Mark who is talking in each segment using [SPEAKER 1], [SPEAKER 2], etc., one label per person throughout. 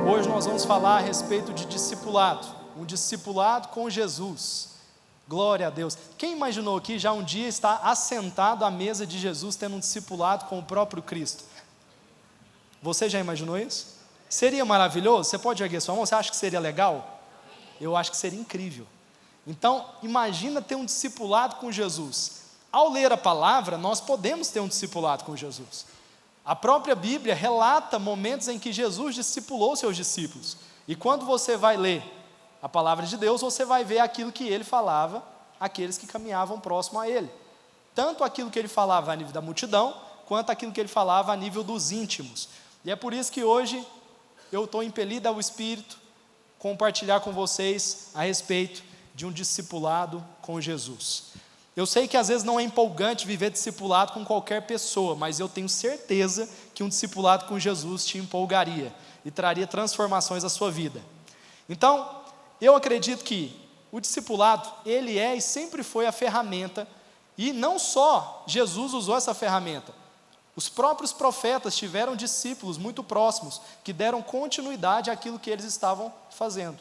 [SPEAKER 1] Hoje nós vamos falar a respeito de discipulado, um discipulado com Jesus. Glória a Deus. Quem imaginou aqui já um dia estar assentado à mesa de Jesus, tendo um discipulado com o próprio Cristo? Você já imaginou isso? Seria maravilhoso? Você pode erguer sua mão? Você acha que seria legal? Eu acho que seria incrível. Então, imagina ter um discipulado com Jesus. Ao ler a palavra, nós podemos ter um discipulado com Jesus. A própria Bíblia relata momentos em que Jesus discipulou seus discípulos. E quando você vai ler a palavra de Deus, você vai ver aquilo que ele falava àqueles que caminhavam próximo a ele. Tanto aquilo que ele falava a nível da multidão, quanto aquilo que ele falava a nível dos íntimos. E é por isso que hoje eu estou impelido ao Espírito compartilhar com vocês a respeito de um discipulado com Jesus. Eu sei que às vezes não é empolgante viver discipulado com qualquer pessoa, mas eu tenho certeza que um discipulado com Jesus te empolgaria e traria transformações à sua vida. Então, eu acredito que o discipulado, ele é e sempre foi a ferramenta, e não só Jesus usou essa ferramenta, os próprios profetas tiveram discípulos muito próximos, que deram continuidade àquilo que eles estavam fazendo.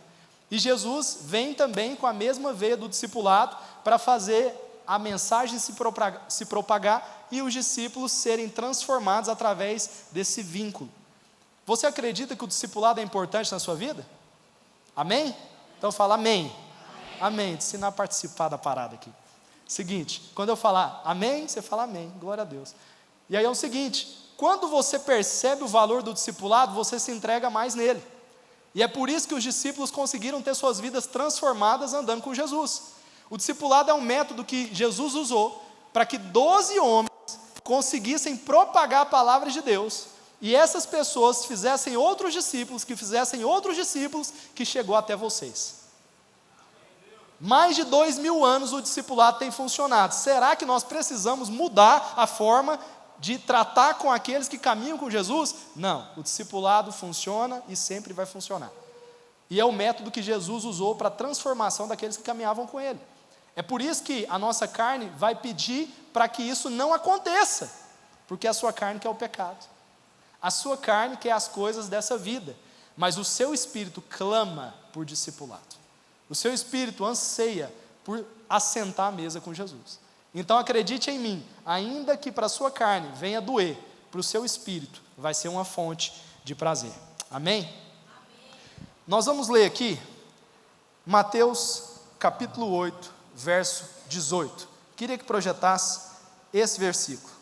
[SPEAKER 1] E Jesus vem também com a mesma veia do discipulado, para fazer a mensagem se propagar e os discípulos serem transformados através desse vínculo. Você acredita que o discipulado é importante na sua vida? Amém? Então fala amém. Amém. Te ensinar a participar da parada aqui. Seguinte, quando eu falar amém, você fala amém, glória a Deus. E aí é o seguinte, quando você percebe o valor do discipulado, você se entrega mais nele. E é por isso que os discípulos conseguiram ter suas vidas transformadas andando com Jesus. O discipulado é um método que Jesus usou para que 12 homens conseguissem propagar a palavra de Deus, e essas pessoas fizessem outros discípulos, que fizessem outros discípulos, que chegou até vocês. Mais de 2000 anos o discipulado tem funcionado. Será que nós precisamos mudar a forma de tratar com aqueles que caminham com Jesus? Não, o discipulado funciona e sempre vai funcionar. E é o método que Jesus usou para a transformação daqueles que caminhavam com ele. É por isso que a nossa carne vai pedir para que isso não aconteça, porque a sua carne quer o pecado, a sua carne quer as coisas dessa vida, mas o seu espírito clama por discipulado, o seu espírito anseia por assentar à mesa com Jesus. Então acredite em mim, ainda que para a sua carne venha doer, para o seu espírito vai ser uma fonte de prazer. Amém? Amém. Nós vamos ler aqui Mateus capítulo 8, verso 18. Queria que projetasse esse versículo.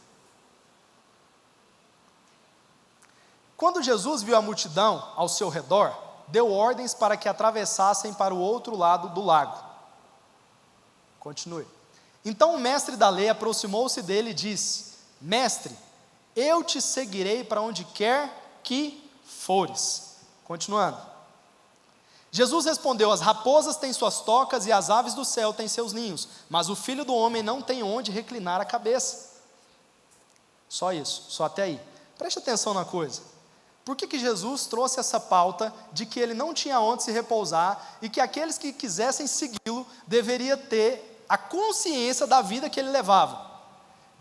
[SPEAKER 1] Quando Jesus viu a multidão ao seu redor, deu ordens para que atravessassem para o outro lado do lago. Continue. Então o mestre da lei aproximou-se dele e disse: Mestre, eu te seguirei para onde quer que fores. Continuando. Jesus respondeu: as raposas têm suas tocas e as aves do céu têm seus ninhos, mas o Filho do Homem não tem onde reclinar a cabeça. Só isso, só até aí. Preste atenção na coisa. Por que Jesus trouxe essa pauta de que ele não tinha onde se repousar e que aqueles que quisessem segui-lo deveriam ter a consciência da vida que ele levava?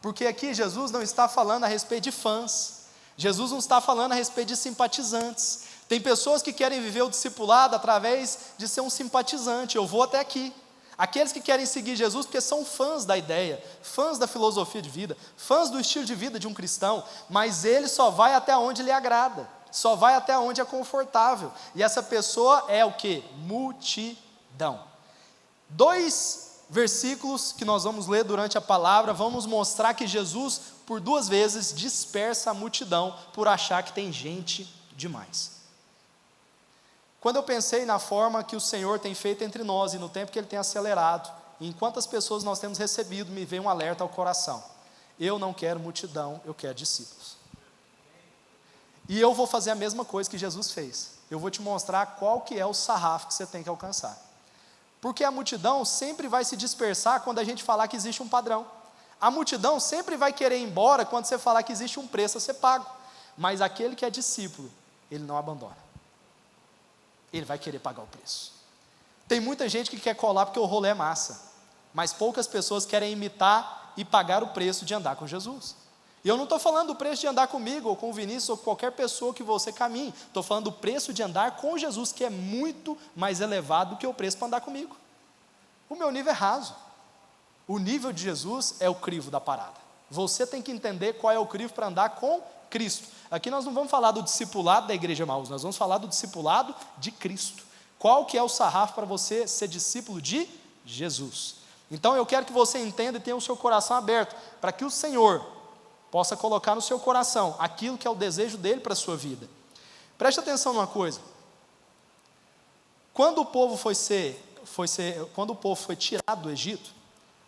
[SPEAKER 1] Porque aqui Jesus não está falando a respeito de fãs, Jesus não está falando a respeito de simpatizantes. Tem pessoas que querem viver o discipulado através de ser um simpatizante. Eu vou até aqui. Aqueles que querem seguir Jesus porque são fãs da ideia, fãs da filosofia de vida, fãs do estilo de vida de um cristão, mas ele só vai até onde lhe agrada, só vai até onde é confortável. E essa pessoa é o quê? Multidão. 2 versículos que nós vamos ler durante a palavra vão nos mostrar que Jesus, por 2 vezes, dispersa a multidão por achar que tem gente demais. Quando eu pensei na forma que o Senhor tem feito entre nós e no tempo que Ele tem acelerado, e em quantas pessoas nós temos recebido, me veio um alerta ao coração. Eu não quero multidão, eu quero discípulos. E eu vou fazer a mesma coisa que Jesus fez. Eu vou te mostrar qual que é o sarrafo que você tem que alcançar. Porque a multidão sempre vai se dispersar quando a gente falar que existe um padrão. A multidão sempre vai querer ir embora quando você falar que existe um preço a ser pago. Mas aquele que é discípulo, ele não abandona. Ele vai querer pagar o preço. Tem muita gente que quer colar porque o rolê é massa, mas poucas pessoas querem imitar e pagar o preço de andar com Jesus. E eu não estou falando do preço de andar comigo, ou com o Vinícius, ou com qualquer pessoa que você caminhe. Estou falando do preço de andar com Jesus, que é muito mais elevado do que o preço para andar comigo. O meu nível é raso. O nível de Jesus é o crivo da parada. Você tem que entender qual é o crivo para andar com Cristo. Aqui nós não vamos falar do discipulado da Igreja Emaús, nós vamos falar do discipulado de Cristo. Qual que é o sarrafo para você ser discípulo de Jesus? Então eu quero que você entenda e tenha o seu coração aberto, para que o Senhor possa colocar no seu coração aquilo que é o desejo dele para a sua vida. Preste atenção numa coisa. Quando o povo foi tirado do Egito,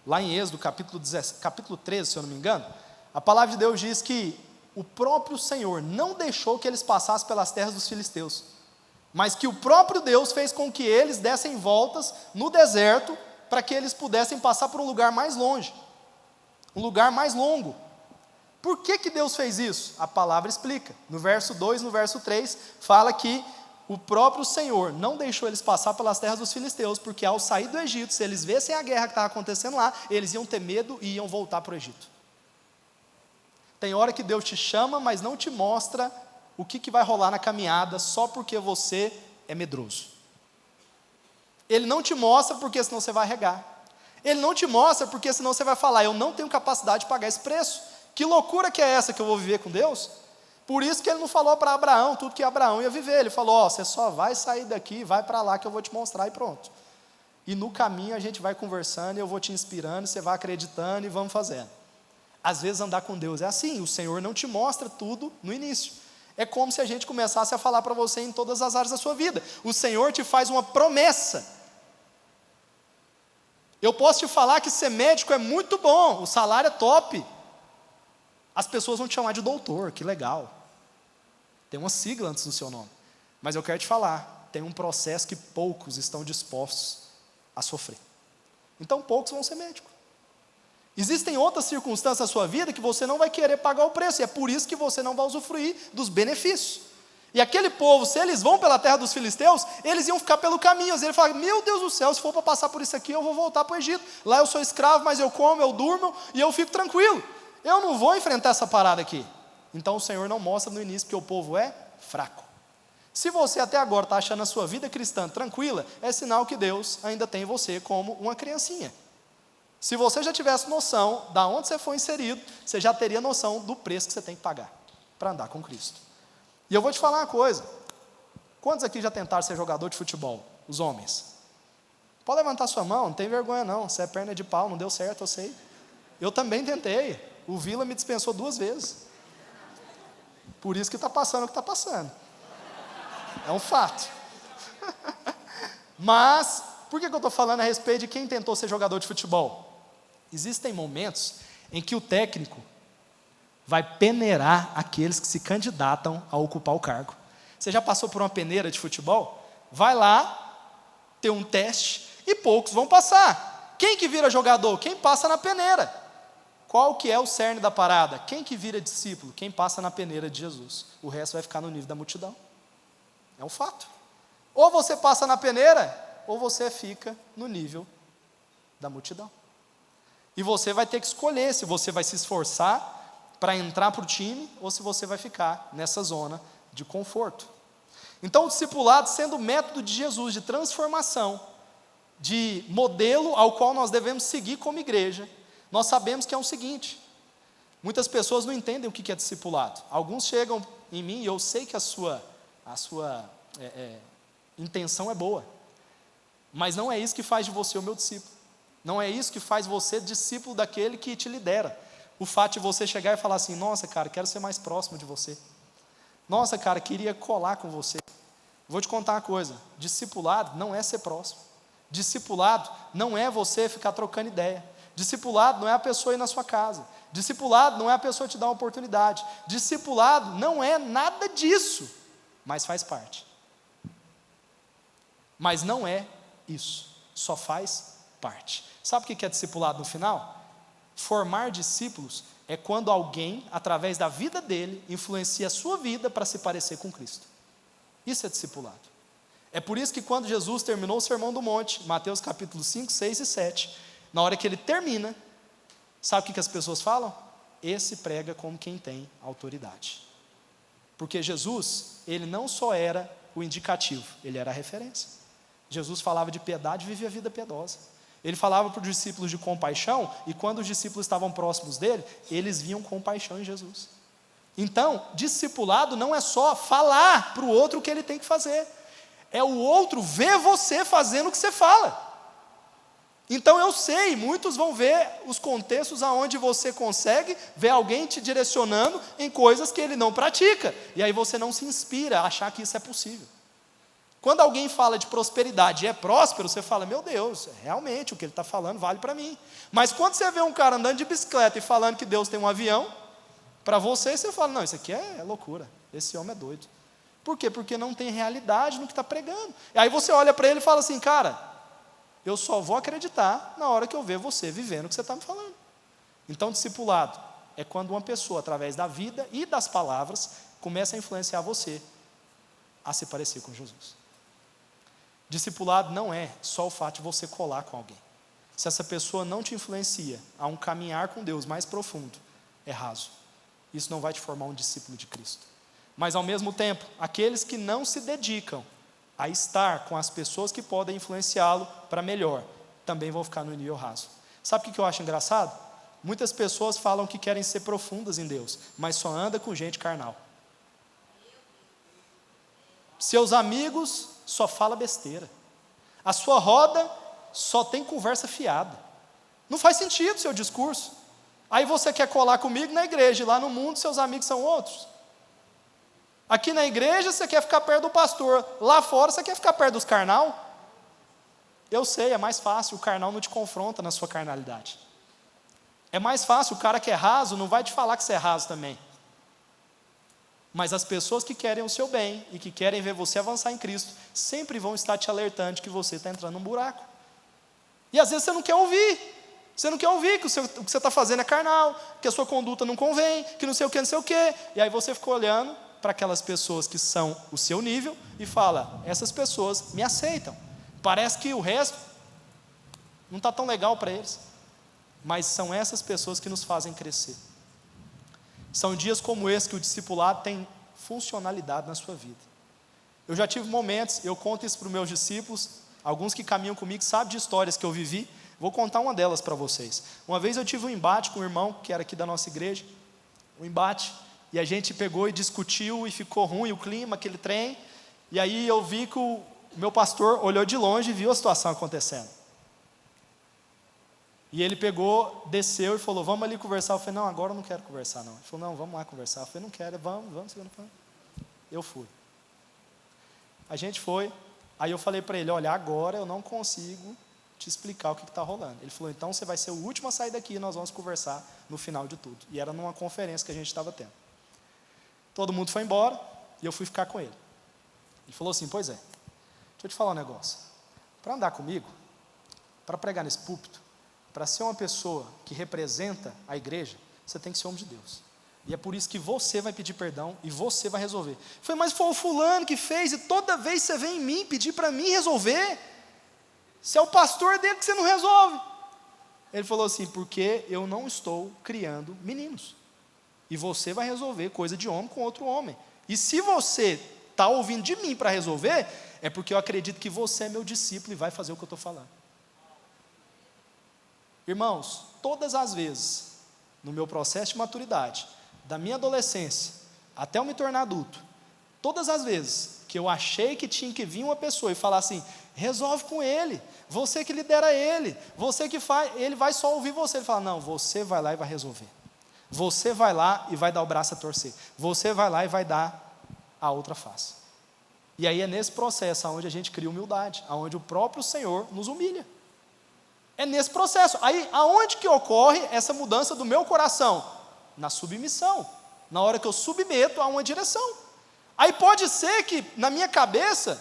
[SPEAKER 1] lá em Êxodo capítulo 13, se eu não me engano, a palavra de Deus diz que o próprio Senhor não deixou que eles passassem pelas terras dos filisteus, mas que o próprio Deus fez com que eles dessem voltas no deserto, para que eles pudessem passar por um lugar mais longe, um lugar mais longo. Por que Deus fez isso? A palavra explica, no verso 2, no verso 3, fala que o próprio Senhor não deixou eles passar pelas terras dos filisteus, porque ao sair do Egito, se eles vissem a guerra que estava acontecendo lá, eles iam ter medo e iam voltar para o Egito. Tem hora que Deus te chama, mas não te mostra o que vai rolar na caminhada, só porque você é medroso. Ele não te mostra porque senão você vai arregar. Ele não te mostra porque senão você vai falar, eu não tenho capacidade de pagar esse preço. Que loucura que é essa que eu vou viver com Deus? Por isso que ele não falou para Abraão tudo que Abraão ia viver. Ele falou, você só vai sair daqui, vai para lá que eu vou te mostrar e pronto. E no caminho a gente vai conversando, e eu vou te inspirando, você vai acreditando e vamos fazendo. Às vezes andar com Deus é assim, o Senhor não te mostra tudo no início. É como se a gente começasse a falar para você em todas as áreas da sua vida. O Senhor te faz uma promessa. Eu posso te falar que ser médico é muito bom, o salário é top. As pessoas vão te chamar de doutor, que legal. Tem uma sigla antes do seu nome. Mas eu quero te falar, tem um processo que poucos estão dispostos a sofrer. Então poucos vão ser médicos. Existem outras circunstâncias na sua vida que você não vai querer pagar o preço, e é por isso que você não vai usufruir dos benefícios. E aquele povo, se eles vão pela terra dos filisteus, eles iam ficar pelo caminho. Eles falam, meu Deus do céu, se for para passar por isso aqui, eu vou voltar para o Egito. Lá eu sou escravo, mas eu como, eu durmo e eu fico tranquilo. Eu não vou enfrentar essa parada aqui. Então o Senhor não mostra no início, porque o povo é fraco. Se você até agora está achando a sua vida cristã tranquila, é sinal que Deus ainda tem você como uma criancinha. Se você já tivesse noção de onde você foi inserido, você já teria noção do preço que você tem que pagar para andar com Cristo. E eu vou te falar uma coisa. Quantos aqui já tentaram ser jogador de futebol? Os homens. Pode levantar sua mão, não tem vergonha não. Você é perna de pau, não deu certo, eu sei. Eu também tentei. O Vila me dispensou 2 vezes. Por isso que está passando o que está passando. É um fato. Mas, por que eu estou falando a respeito de quem tentou ser jogador de futebol? Existem momentos em que o técnico vai peneirar aqueles que se candidatam a ocupar o cargo. Você já passou por uma peneira de futebol? Vai lá, ter um teste, e poucos vão passar. Quem que vira jogador? Quem passa na peneira. Qual que é o cerne da parada? Quem que vira discípulo? Quem passa na peneira de Jesus. O resto vai ficar no nível da multidão. É um fato. Ou você passa na peneira, ou você fica no nível da multidão. E você vai ter que escolher se você vai se esforçar para entrar para o time, ou se você vai ficar nessa zona de conforto. Então o discipulado sendo o método de Jesus, de transformação, de modelo ao qual nós devemos seguir como igreja, nós sabemos que é o seguinte, muitas pessoas não entendem o que é discipulado. Alguns chegam em mim e eu sei que a sua intenção é boa, mas não é isso que faz de você o meu discípulo. Não é isso que faz você discípulo daquele que te lidera. O fato de você chegar e falar assim, nossa cara, quero ser mais próximo de você. Nossa cara, queria colar com você. Vou te contar uma coisa, discipulado não é ser próximo. Discipulado não é você ficar trocando ideia. Discipulado não é a pessoa ir na sua casa. Discipulado não é a pessoa te dar uma oportunidade. Discipulado não é nada disso, mas faz parte. Mas não é isso, só faz parte. Sabe o que é discipulado no final? Formar discípulos é quando alguém, através da vida dele, influencia a sua vida para se parecer com Cristo. Isso é discipulado. É por isso que quando Jesus terminou o Sermão do Monte, Mateus capítulo 5, 6 e 7, na hora que ele termina, sabe o que as pessoas falam? esse prega como quem tem autoridade. Porque Jesus, ele não só era o indicativo, ele era a referência. Jesus falava de piedade e vivia a vida piedosa. Ele falava para os discípulos de compaixão, e quando os discípulos estavam próximos dele, eles viam compaixão em Jesus. Então, discipulado não é só falar para o outro o que ele tem que fazer, é o outro ver você fazendo o que você fala. Então eu sei, muitos vão ver os contextos onde você consegue ver alguém te direcionando em coisas que ele não pratica, e aí você não se inspira a achar que isso é possível. Quando alguém fala de prosperidade e é próspero, você fala, meu Deus, realmente o que ele está falando vale para mim. Mas quando você vê um cara andando de bicicleta e falando que Deus tem um avião, para você fala, não, isso aqui é loucura, esse homem é doido. Por quê? Porque não tem realidade no que está pregando. E aí você olha para ele e fala assim, cara, eu só vou acreditar na hora que eu ver você vivendo o que você está me falando. Então, discipulado é quando uma pessoa, através da vida e das palavras, começa a influenciar você a se parecer com Jesus. Discipulado não é só o fato de você colar com alguém. Se essa pessoa não te influencia a um caminhar com Deus mais profundo, é raso. Isso não vai te formar um discípulo de Cristo. Mas, ao mesmo tempo, aqueles que não se dedicam a estar com as pessoas que podem influenciá-lo para melhor, também vão ficar no nível raso. Sabe o que eu acho engraçado? Muitas pessoas falam que querem ser profundas em Deus, mas só anda com gente carnal. Seus amigos só falam besteira. A sua roda só tem conversa fiada. Não faz sentido o seu discurso. Aí você quer colar comigo na igreja, e lá no mundo seus amigos são outros. Aqui na igreja você quer ficar perto do pastor, lá fora você quer ficar perto dos carnal. Eu sei, é mais fácil, o carnal não te confronta na sua carnalidade. É mais fácil, o cara que é raso não vai te falar que você é raso também. Mas as pessoas que querem o seu bem e que querem ver você avançar em Cristo, sempre vão estar te alertando de que você está entrando num buraco. E às vezes você não quer ouvir. Você não quer ouvir que o que você está fazendo é carnal, que a sua conduta não convém, que não sei o que, não sei o que. E aí você fica olhando para aquelas pessoas que são o seu nível e fala, essas pessoas me aceitam. Parece que o resto não está tão legal para eles. Mas são essas pessoas que nos fazem crescer. São dias como esse que o discipulado tem funcionalidade na sua vida. Eu já tive momentos, eu conto isso para os meus discípulos, alguns que caminham comigo sabem de histórias que eu vivi, vou contar uma delas para vocês. Uma vez eu tive um embate com um irmão que era aqui da nossa igreja, um embate, e a gente pegou e discutiu e ficou ruim o clima, aquele trem, e aí eu vi que o meu pastor olhou de longe e viu a situação acontecendo. E ele pegou, desceu e falou, vamos ali conversar. Eu falei, não, agora eu não quero conversar não. Ele falou, não, vamos lá conversar. Eu falei, não quero, vamos. Eu fui. A gente foi, aí eu falei para ele, olha, agora eu não consigo te explicar o que está rolando. Ele falou, então você vai ser o último a sair daqui e nós vamos conversar no final de tudo. E era numa conferência que a gente estava tendo. Todo mundo foi embora e eu fui ficar com ele. Ele falou assim, pois é, deixa eu te falar um negócio. Para andar comigo, para pregar nesse púlpito, para ser uma pessoa que representa a igreja, você tem que ser homem de Deus. E é por isso que você vai pedir perdão e você vai resolver. Eu falei, mas foi o fulano que fez e toda vez você vem em mim pedir para mim resolver. Se é o pastor dele que você não resolve. Ele falou assim, porque eu não estou criando meninos. E você vai resolver coisa de homem com outro homem. E se você está ouvindo de mim para resolver, é porque eu acredito que você é meu discípulo e vai fazer o que eu estou falando. Irmãos, todas as vezes, no meu processo de maturidade, da minha adolescência até eu me tornar adulto, todas as vezes que eu achei que tinha que vir uma pessoa e falar assim, resolve com ele, você que lidera ele, você que faz, ele vai só ouvir você. Ele fala, não, você vai lá e vai resolver. Você vai lá e vai dar o braço a torcer. Você vai lá e vai dar a outra face. E aí é nesse processo onde a gente cria humildade, onde o próprio Senhor nos humilha. É nesse processo. Aí, aonde que ocorre essa mudança do meu coração? Na submissão. Na hora que eu submeto a uma direção. Aí pode ser que, na minha cabeça,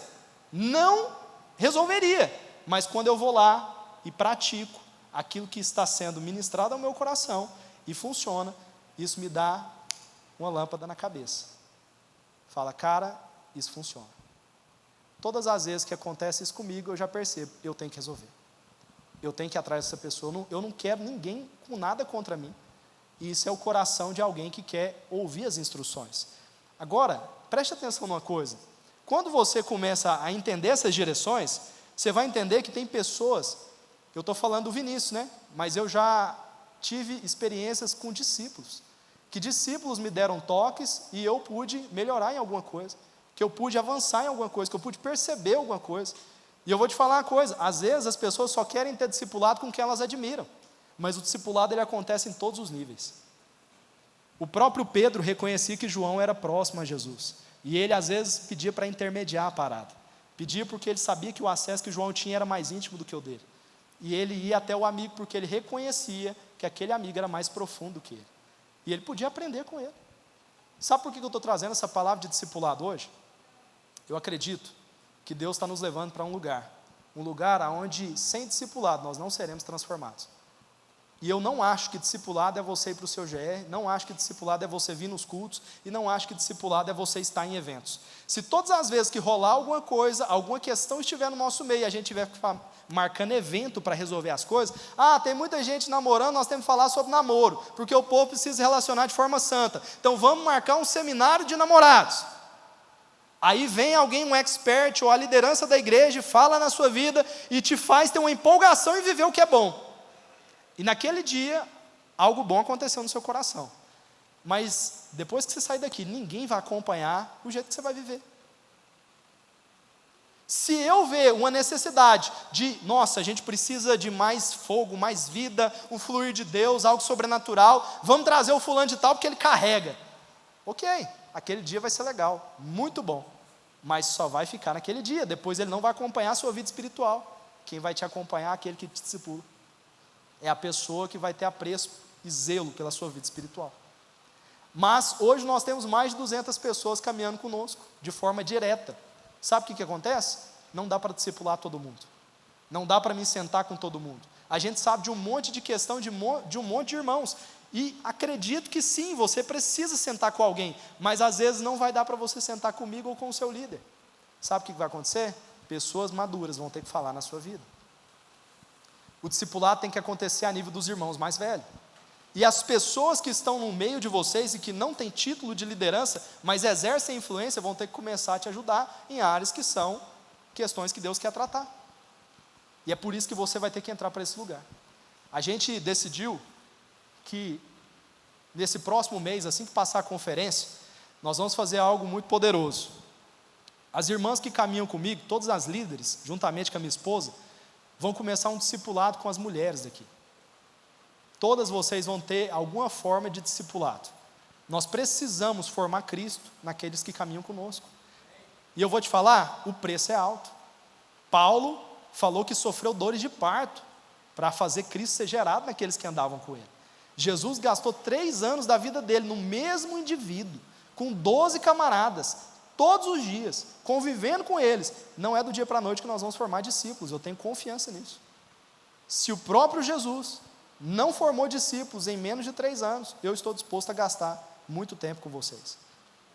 [SPEAKER 1] não resolveria. Mas quando eu vou lá e pratico aquilo que está sendo ministrado ao meu coração, e funciona, isso me dá uma lâmpada na cabeça. Fala, cara, isso funciona. Todas as vezes que acontece isso comigo, eu já percebo, eu tenho que resolver. Eu tenho que ir atrás dessa pessoa, eu não quero ninguém com nada contra mim, E isso é o coração de alguém que quer ouvir as instruções. Agora, preste atenção numa coisa. Quando você começa a entender essas direções, você vai entender que tem pessoas, eu estou falando do Vinícius, né? Mas eu já tive experiências com discípulos, que discípulos me deram toques e eu pude melhorar em alguma coisa, que eu pude avançar em alguma coisa, que eu pude perceber alguma coisa. E eu vou te falar uma coisa, às vezes as pessoas só querem ter discipulado com quem elas admiram, mas o discipulado ele acontece em todos os níveis. O próprio Pedro reconhecia que João era próximo a Jesus, e ele às vezes pedia para intermediar a parada, pedia porque ele sabia que o acesso que João tinha era mais íntimo do que o dele, e ele ia até o amigo porque ele reconhecia que aquele amigo era mais profundo que ele, e ele podia aprender com ele. Sabe por que eu estou trazendo essa palavra de discipulado hoje? Eu acredito que Deus está nos levando para um lugar onde sem discipulado nós não seremos transformados. E eu não acho que discipulado é você ir para o seu GR, não acho que discipulado é você vir nos cultos, e não acho que discipulado é você estar em eventos. Se todas as vezes que rolar alguma coisa, alguma questão estiver no nosso meio, e a gente tiver marcando evento para resolver as coisas, tem muita gente namorando, nós temos que falar sobre namoro, porque o povo precisa se relacionar de forma santa, então vamos marcar um seminário de namorados. Aí vem alguém, um expert, ou a liderança da igreja, fala na sua vida, e te faz ter uma empolgação em viver o que é bom. E naquele dia, algo bom aconteceu no seu coração. Mas depois que você sair daqui, ninguém vai acompanhar o jeito que você vai viver. Se eu ver uma necessidade de, nossa, a gente precisa de mais fogo, mais vida, um fluir de Deus, algo sobrenatural, vamos trazer o fulano de tal porque ele carrega. Ok, aquele dia vai ser legal, muito bom. Mas só vai ficar naquele dia, depois ele não vai acompanhar a sua vida espiritual. Quem vai te acompanhar é aquele que te discipula. É a pessoa que vai ter apreço e zelo pela sua vida espiritual. Mas hoje nós temos mais de 200 pessoas caminhando conosco, de forma direta. Sabe o que acontece? Não dá para discipular todo mundo. Não dá para me sentar com todo mundo. A gente sabe de um monte de questão de um monte de irmãos. E acredito que sim, você precisa sentar com alguém, mas às vezes não vai dar para você sentar comigo ou com o seu líder. Sabe o que vai acontecer? Pessoas maduras vão ter que falar na sua vida. O discipulado tem que acontecer a nível dos irmãos mais velhos. E as pessoas que estão no meio de vocês e que não têm título de liderança, mas exercem influência, vão ter que começar a te ajudar em áreas que são questões que Deus quer tratar. E é por isso que você vai ter que entrar para esse lugar. A gente decidiu que nesse próximo mês, assim que passar a conferência, nós vamos fazer algo muito poderoso. As irmãs que caminham comigo, todas as líderes, juntamente com a minha esposa, vão começar um discipulado com as mulheres daqui. Todas vocês vão ter alguma forma de discipulado. Nós precisamos formar Cristo naqueles que caminham conosco. E eu vou te falar, o preço é alto. Paulo falou que sofreu dores de parto para fazer Cristo ser gerado naqueles que andavam com ele. Jesus gastou 3 anos da vida dele no mesmo indivíduo, com 12 camaradas, todos os dias, convivendo com eles. Não é do dia para a noite que nós vamos formar discípulos, eu tenho confiança nisso. Se o próprio Jesus não formou discípulos em menos de 3 anos, eu estou disposto a gastar muito tempo com vocês.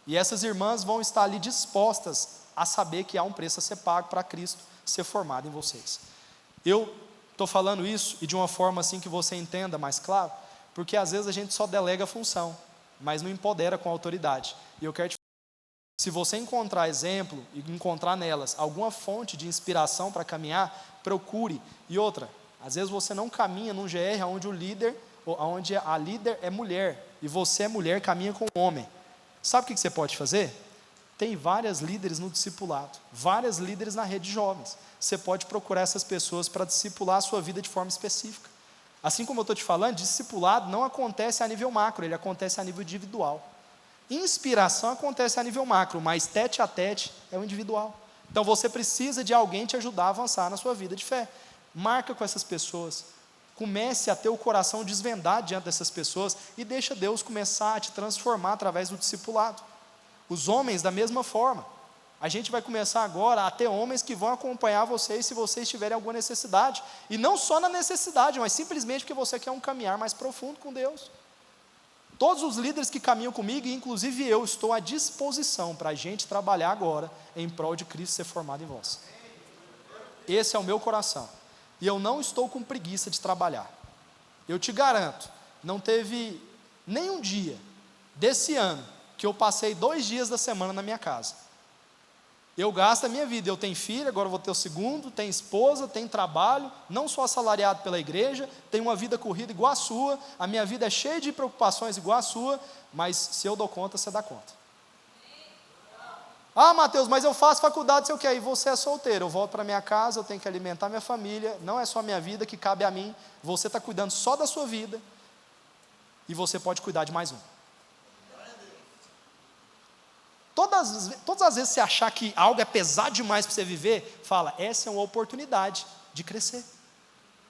[SPEAKER 1] E essas irmãs vão estar ali dispostas a saber que há um preço a ser pago para Cristo ser formado em vocês. Eu estou falando isso e de uma forma assim que você entenda mais claro, porque às vezes a gente só delega a função, mas não empodera com a autoridade. E eu quero te falar, se você encontrar exemplo e encontrar nelas alguma fonte de inspiração para caminhar, procure. E outra, às vezes você não caminha num GR onde a líder é mulher, e você é mulher, caminha com um homem. Sabe o que você pode fazer? Tem várias líderes no discipulado, várias líderes na rede de jovens. Você pode procurar essas pessoas para discipular a sua vida de forma específica. Assim como eu estou te falando, discipulado não acontece a nível macro, ele acontece a nível individual. Inspiração acontece a nível macro, mas tete a tete é o individual. Então você precisa de alguém te ajudar a avançar na sua vida de fé. Marca com essas pessoas, comece a ter o coração desvendado diante dessas pessoas e deixa Deus começar a te transformar através do discipulado. Os homens da mesma forma. A gente vai começar agora a ter homens que vão acompanhar vocês se vocês tiverem alguma necessidade. E não só na necessidade, mas simplesmente porque você quer um caminhar mais profundo com Deus. Todos os líderes que caminham comigo, inclusive eu, estou à disposição para a gente trabalhar agora em prol de Cristo ser formado em vós. Esse é o meu coração. E eu não estou com preguiça de trabalhar. Eu te garanto, não teve nenhum dia desse ano que eu passei 2 dias da semana na minha casa. Eu gasto a minha vida, eu tenho filho, agora eu vou ter o segundo, tenho esposa, tenho trabalho, não sou assalariado pela igreja, tenho uma vida corrida igual a sua, a minha vida é cheia de preocupações igual a sua, mas se eu dou conta, você dá conta. Ah, Mateus, mas eu faço faculdade, sei o que, aí você é solteiro, eu volto para minha casa, eu tenho que alimentar minha família, não é só a minha vida que cabe a mim, você está cuidando só da sua vida, e você pode cuidar de mais um. Todas as vezes que você achar que algo é pesado demais para você viver, fala, essa é uma oportunidade de crescer.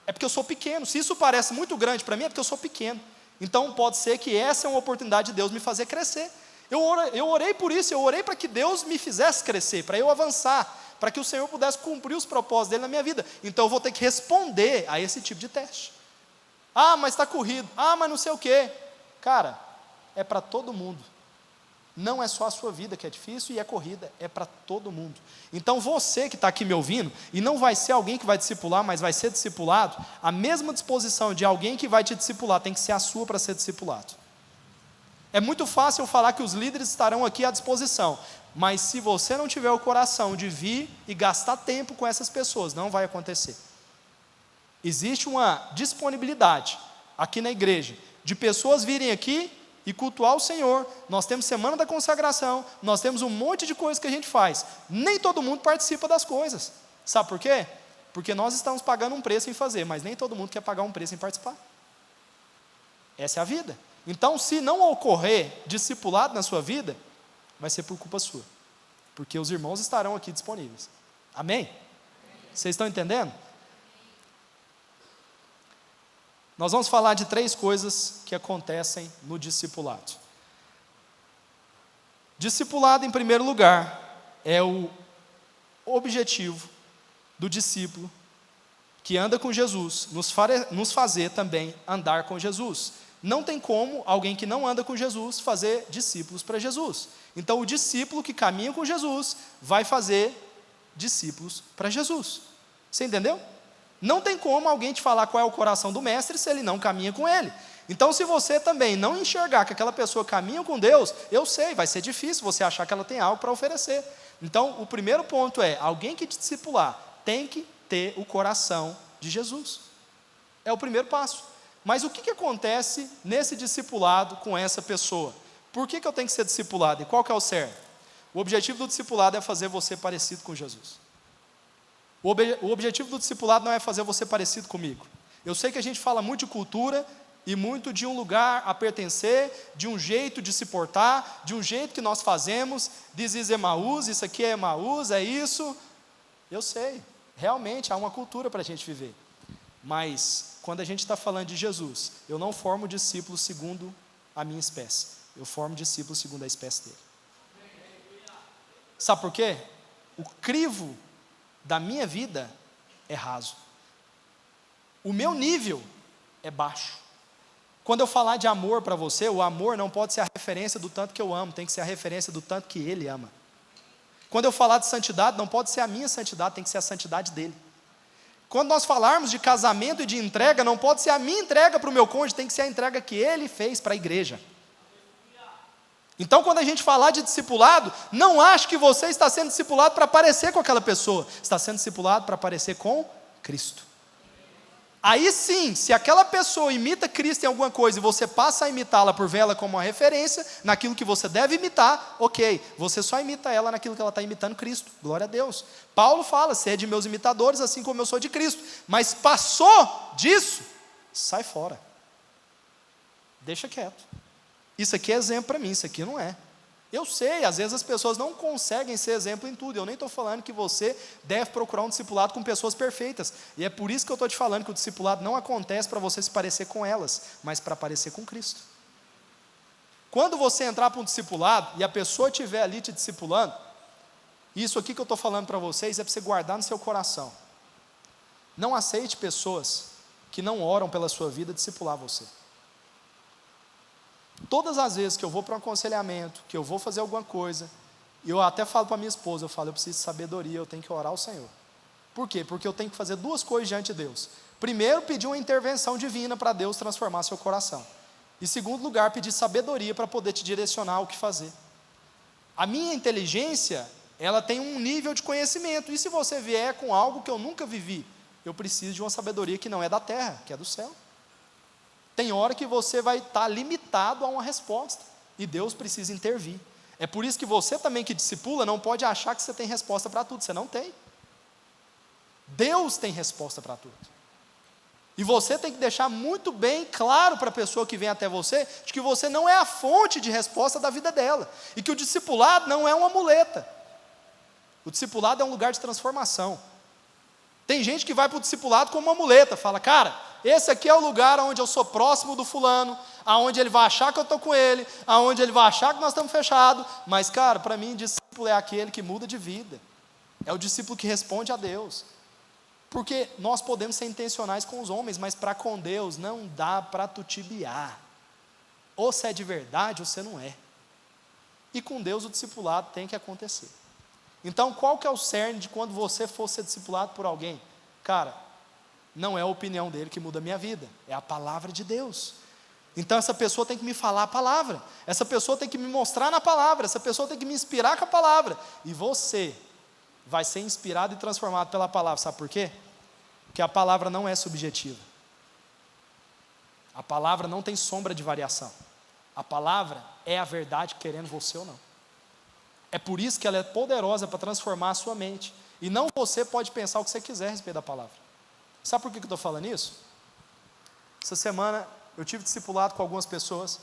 [SPEAKER 1] É porque eu sou pequeno, se isso parece muito grande para mim, é porque eu sou pequeno. Então pode ser que essa é uma oportunidade de Deus me fazer crescer. Eu orei por isso, eu orei para que Deus me fizesse crescer, para eu avançar, para que o Senhor pudesse cumprir os propósitos dele na minha vida. Então eu vou ter que responder a esse tipo de teste. Ah, mas está corrido, ah, mas não sei o quê. Cara, é para todo mundo. Não é só a sua vida que é difícil, e a corrida é para todo mundo. Então você que está aqui me ouvindo, e não vai ser alguém que vai discipular, mas vai ser discipulado, a mesma disposição de alguém que vai te discipular tem que ser a sua para ser discipulado. É muito fácil eu falar que os líderes estarão aqui à disposição, mas se você não tiver o coração de vir e gastar tempo com essas pessoas, não vai acontecer. Existe uma disponibilidade aqui na igreja, de pessoas virem aqui e cultuar o Senhor. Nós temos semana da consagração, nós temos um monte de coisas que a gente faz, nem todo mundo participa das coisas, sabe por quê? Porque nós estamos pagando um preço em fazer, mas nem todo mundo quer pagar um preço em participar. Essa é a vida. Então, se não ocorrer discipulado na sua vida, vai ser por culpa sua, porque os irmãos estarão aqui disponíveis. Amém? Vocês estão entendendo? Nós vamos falar de 3 coisas que acontecem no discipulado. Discipulado, em primeiro lugar, é o objetivo do discípulo que anda com Jesus, nos fazer também andar com Jesus. Não tem como alguém que não anda com Jesus fazer discípulos para Jesus. Então o discípulo que caminha com Jesus vai fazer discípulos para Jesus. Você entendeu? Não tem como alguém te falar qual é o coração do mestre se ele não caminha com ele. Então, se você também não enxergar que aquela pessoa caminha com Deus, eu sei, vai ser difícil você achar que ela tem algo para oferecer. Então, o primeiro ponto é, alguém que te discipular tem que ter o coração de Jesus. É o primeiro passo. Mas o que acontece nesse discipulado com essa pessoa? Por que eu tenho que ser discipulado? E qual que é o certo? O objetivo do discipulado é fazer você parecido com Jesus. O objetivo do discipulado não é fazer você parecido comigo. Eu sei que a gente fala muito de cultura e muito de um lugar a pertencer, de um jeito de se portar, de um jeito que nós fazemos. This is Emaús, isso aqui é Emaús, é isso. Eu sei, realmente há uma cultura para a gente viver. Mas quando a gente está falando de Jesus, eu não formo discípulos segundo a minha espécie. Eu formo discípulos segundo a espécie dele. Sabe por quê? O crivo da minha vida é raso. O meu nível é baixo. Quando eu falar de amor para você, o amor não pode ser a referência do tanto que eu amo, tem que ser a referência do tanto que ele ama. Quando eu falar de santidade, não pode ser a minha santidade, tem que ser a santidade dele. Quando nós falarmos de casamento e de entrega, não pode ser a minha entrega para o meu cônjuge, tem que ser a entrega que ele fez para a igreja. Então, quando a gente falar de discipulado, não ache que você está sendo discipulado para parecer com aquela pessoa, está sendo discipulado para parecer com Cristo. Aí sim, se aquela pessoa imita Cristo em alguma coisa e você passa a imitá-la por vê-la como uma referência naquilo que você deve imitar, ok, você só imita ela naquilo que ela está imitando Cristo, glória a Deus. Paulo fala, sede meus imitadores assim como eu sou de Cristo, mas passou disso, sai fora, deixa quieto. Isso aqui é exemplo para mim, isso aqui não é. Eu sei, às vezes as pessoas não conseguem ser exemplo em tudo. Eu nem estou falando que você deve procurar um discipulado com pessoas perfeitas. E é por isso que eu estou te falando que o discipulado não acontece para você se parecer com elas, mas para parecer com Cristo. Quando você entrar para um discipulado e a pessoa estiver ali te discipulando, isso aqui que eu estou falando para vocês é para você guardar no seu coração. Não aceite pessoas que não oram pela sua vida discipular você. Todas as vezes que eu vou para um aconselhamento, que eu vou fazer alguma coisa, eu até falo para minha esposa, eu preciso de sabedoria, eu tenho que orar ao Senhor. Por quê? Porque eu tenho que fazer 2 coisas diante de Deus. Primeiro, pedir uma intervenção divina para Deus transformar seu coração. Em segundo lugar, pedir sabedoria para poder te direcionar o que fazer. A minha inteligência, ela tem um nível de conhecimento, e se você vier com algo que eu nunca vivi, eu preciso de uma sabedoria que não é da terra, que é do céu. Tem hora que você vai estar limitado a uma resposta, e Deus precisa intervir. É por isso que você também que discipula, não pode achar que você tem resposta para tudo, você não tem. Deus tem resposta para tudo. E você tem que deixar muito bem claro para a pessoa que vem até você, de que você não é a fonte de resposta da vida dela, e que o discipulado não é uma muleta. O discipulado é um lugar de transformação. Tem gente que vai para o discipulado como uma muleta, fala, cara, esse aqui é o lugar onde eu sou próximo do fulano, aonde ele vai achar que eu estou com ele, aonde ele vai achar que nós estamos fechados, mas cara, para mim discípulo é aquele que muda de vida, é o discípulo que responde a Deus, porque nós podemos ser intencionais com os homens, mas para com Deus não dá para tutibiar, ou você é de verdade ou você não é, e com Deus o discipulado tem que acontecer. Então qual que é o cerne de quando você for ser discipulado por alguém? Cara, não é a opinião dele que muda a minha vida, é a palavra de Deus. Então essa pessoa tem que me falar a palavra, essa pessoa tem que me mostrar na palavra, essa pessoa tem que me inspirar com a palavra, e você vai ser inspirado e transformado pela palavra, sabe por quê? Porque a palavra não é subjetiva, a palavra não tem sombra de variação, a palavra é a verdade querendo você ou não. É por isso que ela é poderosa para transformar a sua mente, e não você pode pensar o que você quiser a respeito da palavra. Sabe por que eu estou falando isso? Essa semana eu tive discipulado com algumas pessoas,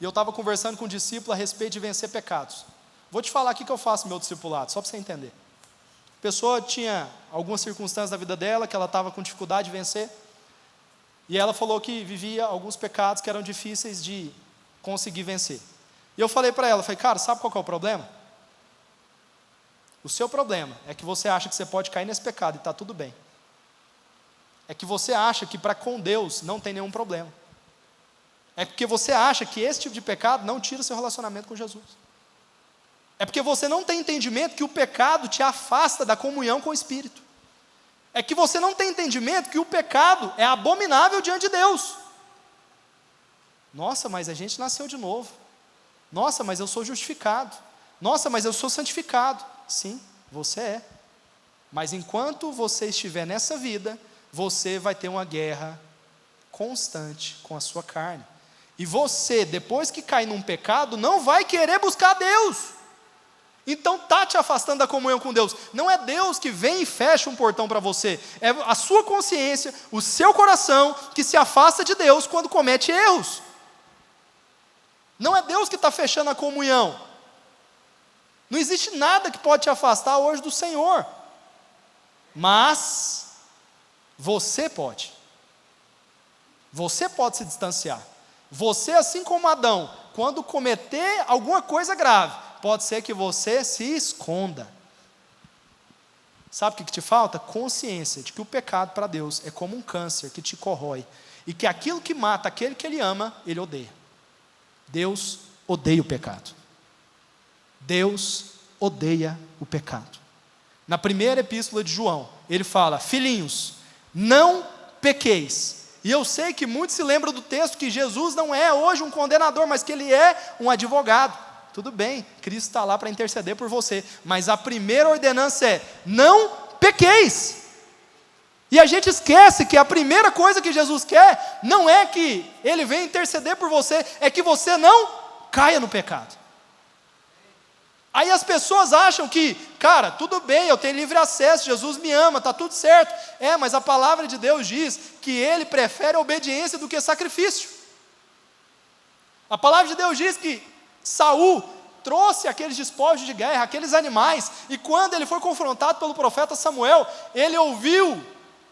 [SPEAKER 1] e eu estava conversando com um discípulo a respeito de vencer pecados. Vou te falar o que eu faço no meu discipulado, só para você entender. A pessoa tinha algumas circunstâncias da vida dela, que ela estava com dificuldade de vencer, e ela falou que vivia alguns pecados que eram difíceis de conseguir vencer. E eu falei para ela, cara, sabe qual que é o problema? O seu problema é que você acha que você pode cair nesse pecado e está tudo bem. É que você acha que para com Deus não tem nenhum problema. É porque você acha que esse tipo de pecado não tira o seu relacionamento com Jesus. É porque você não tem entendimento que o pecado te afasta da comunhão com o Espírito. É que você não tem entendimento que o pecado é abominável diante de Deus. Nossa, mas a gente nasceu de novo. Nossa, mas eu sou justificado. Nossa, mas eu sou santificado. Sim, você é. Mas enquanto você estiver nessa vida, você vai ter uma guerra constante com a sua carne. E você, depois que cair num pecado, não vai querer buscar Deus. Então está te afastando da comunhão com Deus. Não é Deus que vem e fecha um portão para você. É a sua consciência, o seu coração, que se afasta de Deus quando comete erros. Não é Deus que está fechando a comunhão. Não existe nada que pode te afastar hoje do Senhor. Mas você pode. Você pode se distanciar. Você, assim como Adão, quando cometer alguma coisa grave, pode ser que você se esconda. Sabe o que te falta? Consciência de que o pecado para Deus é como um câncer que te corrói. E que aquilo que mata aquele que Ele ama, Ele odeia. Deus odeia o pecado. Deus odeia o pecado. Na primeira epístola de João, ele fala, filhinhos, não pequeis. E eu sei que muitos se lembram do texto que Jesus não é hoje um condenador, mas que Ele é um advogado. Tudo bem, Cristo está lá para interceder por você, mas a primeira ordenança é, não pequeis. E a gente esquece que a primeira coisa que Jesus quer, não é que Ele venha interceder por você, é que você não caia no pecado. Aí as pessoas acham que, cara, tudo bem, eu tenho livre acesso, Jesus me ama, está tudo certo. Mas a palavra de Deus diz que Ele prefere a obediência do que sacrifício. A palavra de Deus diz que Saul trouxe aqueles despojos de guerra, aqueles animais, e quando ele foi confrontado pelo profeta Samuel, ele ouviu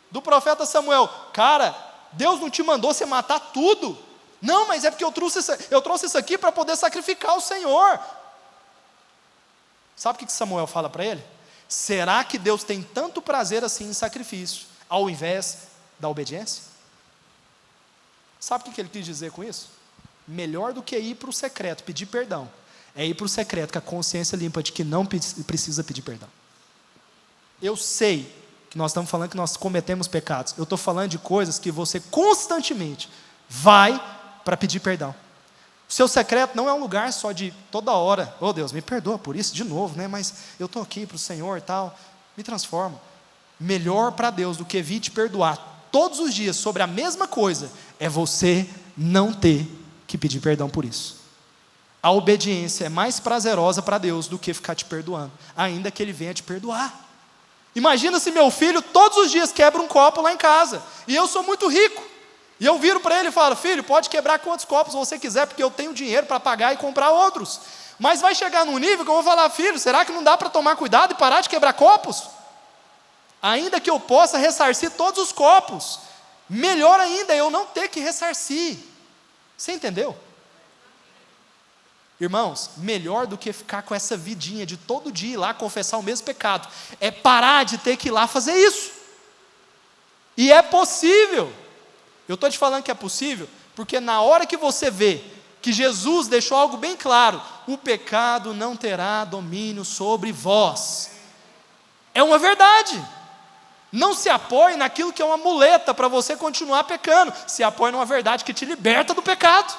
[SPEAKER 1] do profeta Samuel, cara, Deus não te mandou você matar tudo. Não, mas é porque eu trouxe isso aqui para poder sacrificar o Senhor. Sabe o que Samuel fala para ele? Será que Deus tem tanto prazer assim em sacrifício, ao invés da obediência? Sabe o que ele quis dizer com isso? Melhor do que ir para o secreto, pedir perdão, é ir para o secreto com a consciência limpa de que não precisa pedir perdão. Eu sei que nós estamos falando que nós cometemos pecados, eu estou falando de coisas que você constantemente vai para pedir perdão. O seu secreto não é um lugar só de toda hora, oh Deus, me perdoa por isso de novo, né? Mas eu estou aqui para o Senhor e tal, me transforma. Melhor para Deus do que vir te perdoar todos os dias sobre a mesma coisa, é você não ter que pedir perdão por isso. A obediência é mais prazerosa para Deus do que ficar te perdoando, ainda que Ele venha te perdoar. Imagina se meu filho todos os dias quebra um copo lá em casa, e eu sou muito rico, e eu viro para ele e falo, filho, pode quebrar quantos copos você quiser, porque eu tenho dinheiro para pagar e comprar outros, mas vai chegar num nível que eu vou falar, filho, será que não dá para tomar cuidado e parar de quebrar copos? Ainda que eu possa ressarcir todos os copos, melhor ainda eu não ter que ressarcir. Você entendeu? Irmãos, melhor do que ficar com essa vidinha de todo dia ir lá confessar o mesmo pecado, é parar de ter que ir lá fazer isso. E é possível. Eu estou te falando que é possível, porque na hora que você vê que Jesus deixou algo bem claro, o pecado não terá domínio sobre vós. É uma verdade. Não se apoie naquilo que é uma muleta para você continuar pecando, se apoie numa verdade que te liberta do pecado.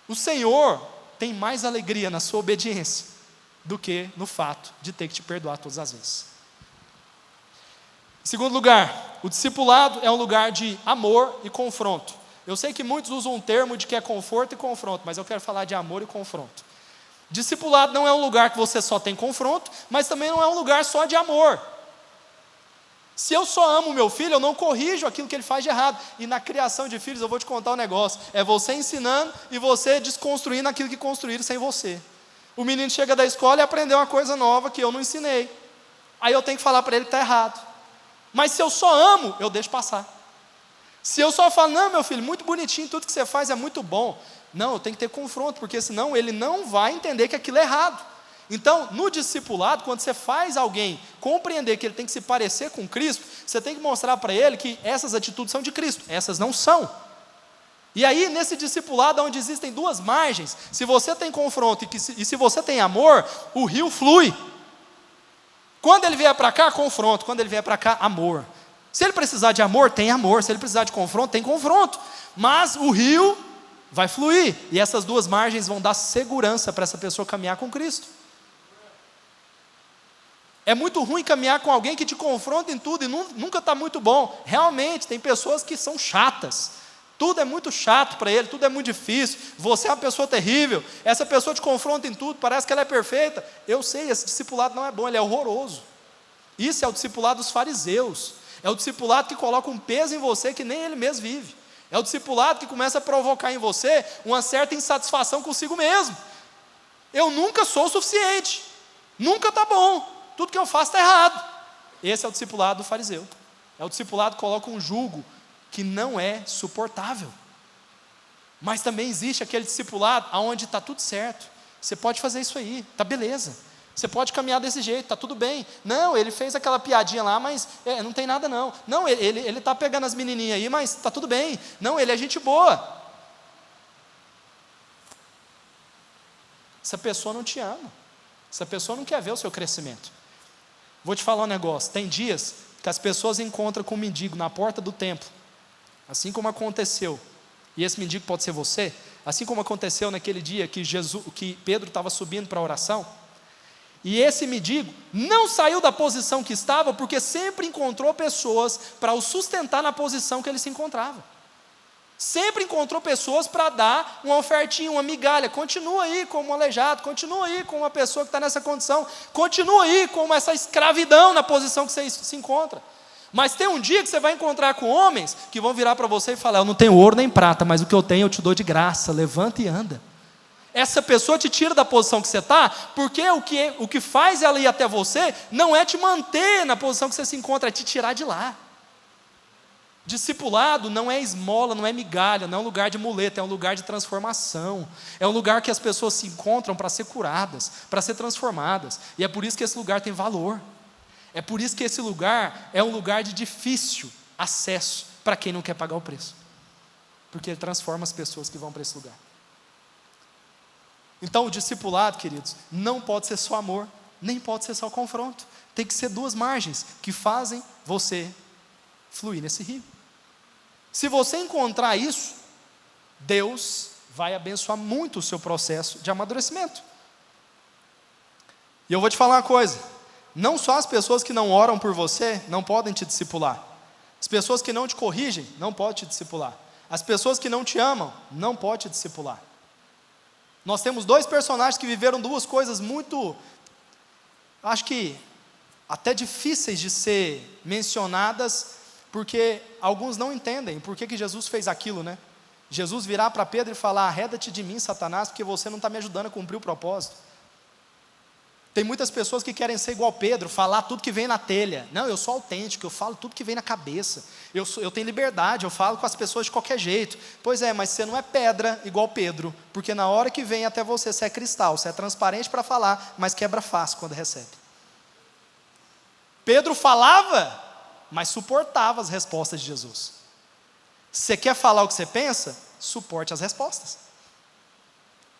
[SPEAKER 1] O Senhor tem mais alegria na sua obediência do que no fato de ter que te perdoar todas as vezes. Em segundo lugar, o discipulado é um lugar de amor e confronto. Eu sei que muitos usam um termo de que é conforto e confronto, mas eu quero falar de amor e confronto. Discipulado não é um lugar que você só tem confronto, mas também não é um lugar só de amor. Se eu só amo meu filho, eu não corrijo aquilo que ele faz de errado. E na criação de filhos, eu vou te contar um negócio, é você ensinando e você desconstruindo aquilo que construíram sem você. O menino chega da escola e aprendeu uma coisa nova que eu não ensinei. Aí eu tenho que falar para ele que está errado. Mas se eu só amo, eu deixo passar. Se eu só falo, não meu filho, muito bonitinho, tudo que você faz é muito bom. Não, eu tenho que ter confronto, porque senão ele não vai entender que aquilo é errado. Então, no discipulado, quando você faz alguém compreender que ele tem que se parecer com Cristo, você tem que mostrar para ele que essas atitudes são de Cristo, essas não são. E aí, nesse discipulado, onde existem duas margens, se você tem confronto e se você tem amor, o rio flui. Quando ele vier para cá, confronto. Quando ele vier para cá, amor. Se ele precisar de amor, tem amor. Se ele precisar de confronto, tem confronto. Mas o rio vai fluir. E essas duas margens vão dar segurança para essa pessoa caminhar com Cristo. É muito ruim caminhar com alguém que te confronta em tudo e nunca está muito bom. Realmente, tem pessoas que são chatas. Tudo é muito chato para ele, tudo é muito difícil. Você é uma pessoa terrível. Essa pessoa te confronta em tudo, parece que ela é perfeita. Eu sei, esse discipulado não é bom, ele é horroroso. Isso é o discipulado dos fariseus. É o discipulado que coloca um peso em você que nem ele mesmo vive. É o discipulado que começa a provocar em você uma certa insatisfação consigo mesmo. Eu nunca sou o suficiente. Nunca está bom. Tudo que eu faço está errado. Esse é o discipulado do fariseu. É o discipulado que coloca um jugo que não é suportável. Mas também existe aquele discipulado onde está tudo certo. Você pode fazer isso aí, está beleza. Você pode caminhar desse jeito, está tudo bem. Não, ele fez aquela piadinha lá, mas não tem nada não. Não, ele está pegando as menininhas aí, mas está tudo bem. Não, ele é gente boa. Essa pessoa não te ama. Essa pessoa não quer ver o seu crescimento. Vou te falar um negócio, tem dias que as pessoas encontram com um mendigo na porta do templo, assim como aconteceu, e esse mendigo pode ser você, assim como aconteceu naquele dia que Pedro estava subindo para a oração, e esse mendigo não saiu da posição que estava, porque sempre encontrou pessoas para o sustentar na posição que ele se encontrava. Sempre encontrou pessoas para dar uma ofertinha, uma migalha. Continua aí como um aleijado, continua aí com uma pessoa que está nessa condição, continua aí com essa escravidão na posição que você se encontra. Mas tem um dia que você vai encontrar com homens que vão virar para você e falar, eu não tenho ouro nem prata, mas o que eu tenho eu te dou de graça, levanta e anda. Essa pessoa te tira da posição que você está, porque o que faz ela ir até você não é te manter na posição que você se encontra, é te tirar de lá. Discipulado não é esmola, não é migalha, não é um lugar de muleta, é um lugar de transformação. É um lugar que as pessoas se encontram para ser curadas, para ser transformadas. E é por isso que esse lugar tem valor. É por isso que esse lugar é um lugar de difícil acesso para quem não quer pagar o preço. Porque ele transforma as pessoas que vão para esse lugar. Então o discipulado, queridos, não pode ser só amor, nem pode ser só confronto. Tem que ser duas margens que fazem você fluir nesse rio. Se você encontrar isso, Deus vai abençoar muito o seu processo de amadurecimento. E eu vou te falar uma coisa, não só as pessoas que não oram por você não podem te discipular. As pessoas que não te corrigem não podem te discipular. As pessoas que não te amam não podem te discipular. Nós temos 2 personagens que viveram 2 coisas muito, acho que até difíceis de ser mencionadas, porque alguns não entendem por que Jesus fez aquilo, né? Jesus virar para Pedro e falar: arreda-te de mim, Satanás, porque você não está me ajudando a cumprir o propósito. Tem muitas pessoas que querem ser igual Pedro, falar tudo que vem na telha. Não, eu sou autêntico, eu falo tudo que vem na cabeça. Eu tenho liberdade, eu falo com as pessoas de qualquer jeito. Pois é, mas você não é pedra igual Pedro, porque na hora que vem até você é cristal, você é transparente para falar, mas quebra fácil quando recebe. Pedro falava, mas suportava as respostas de Jesus. Você quer falar o que você pensa? Suporte as respostas.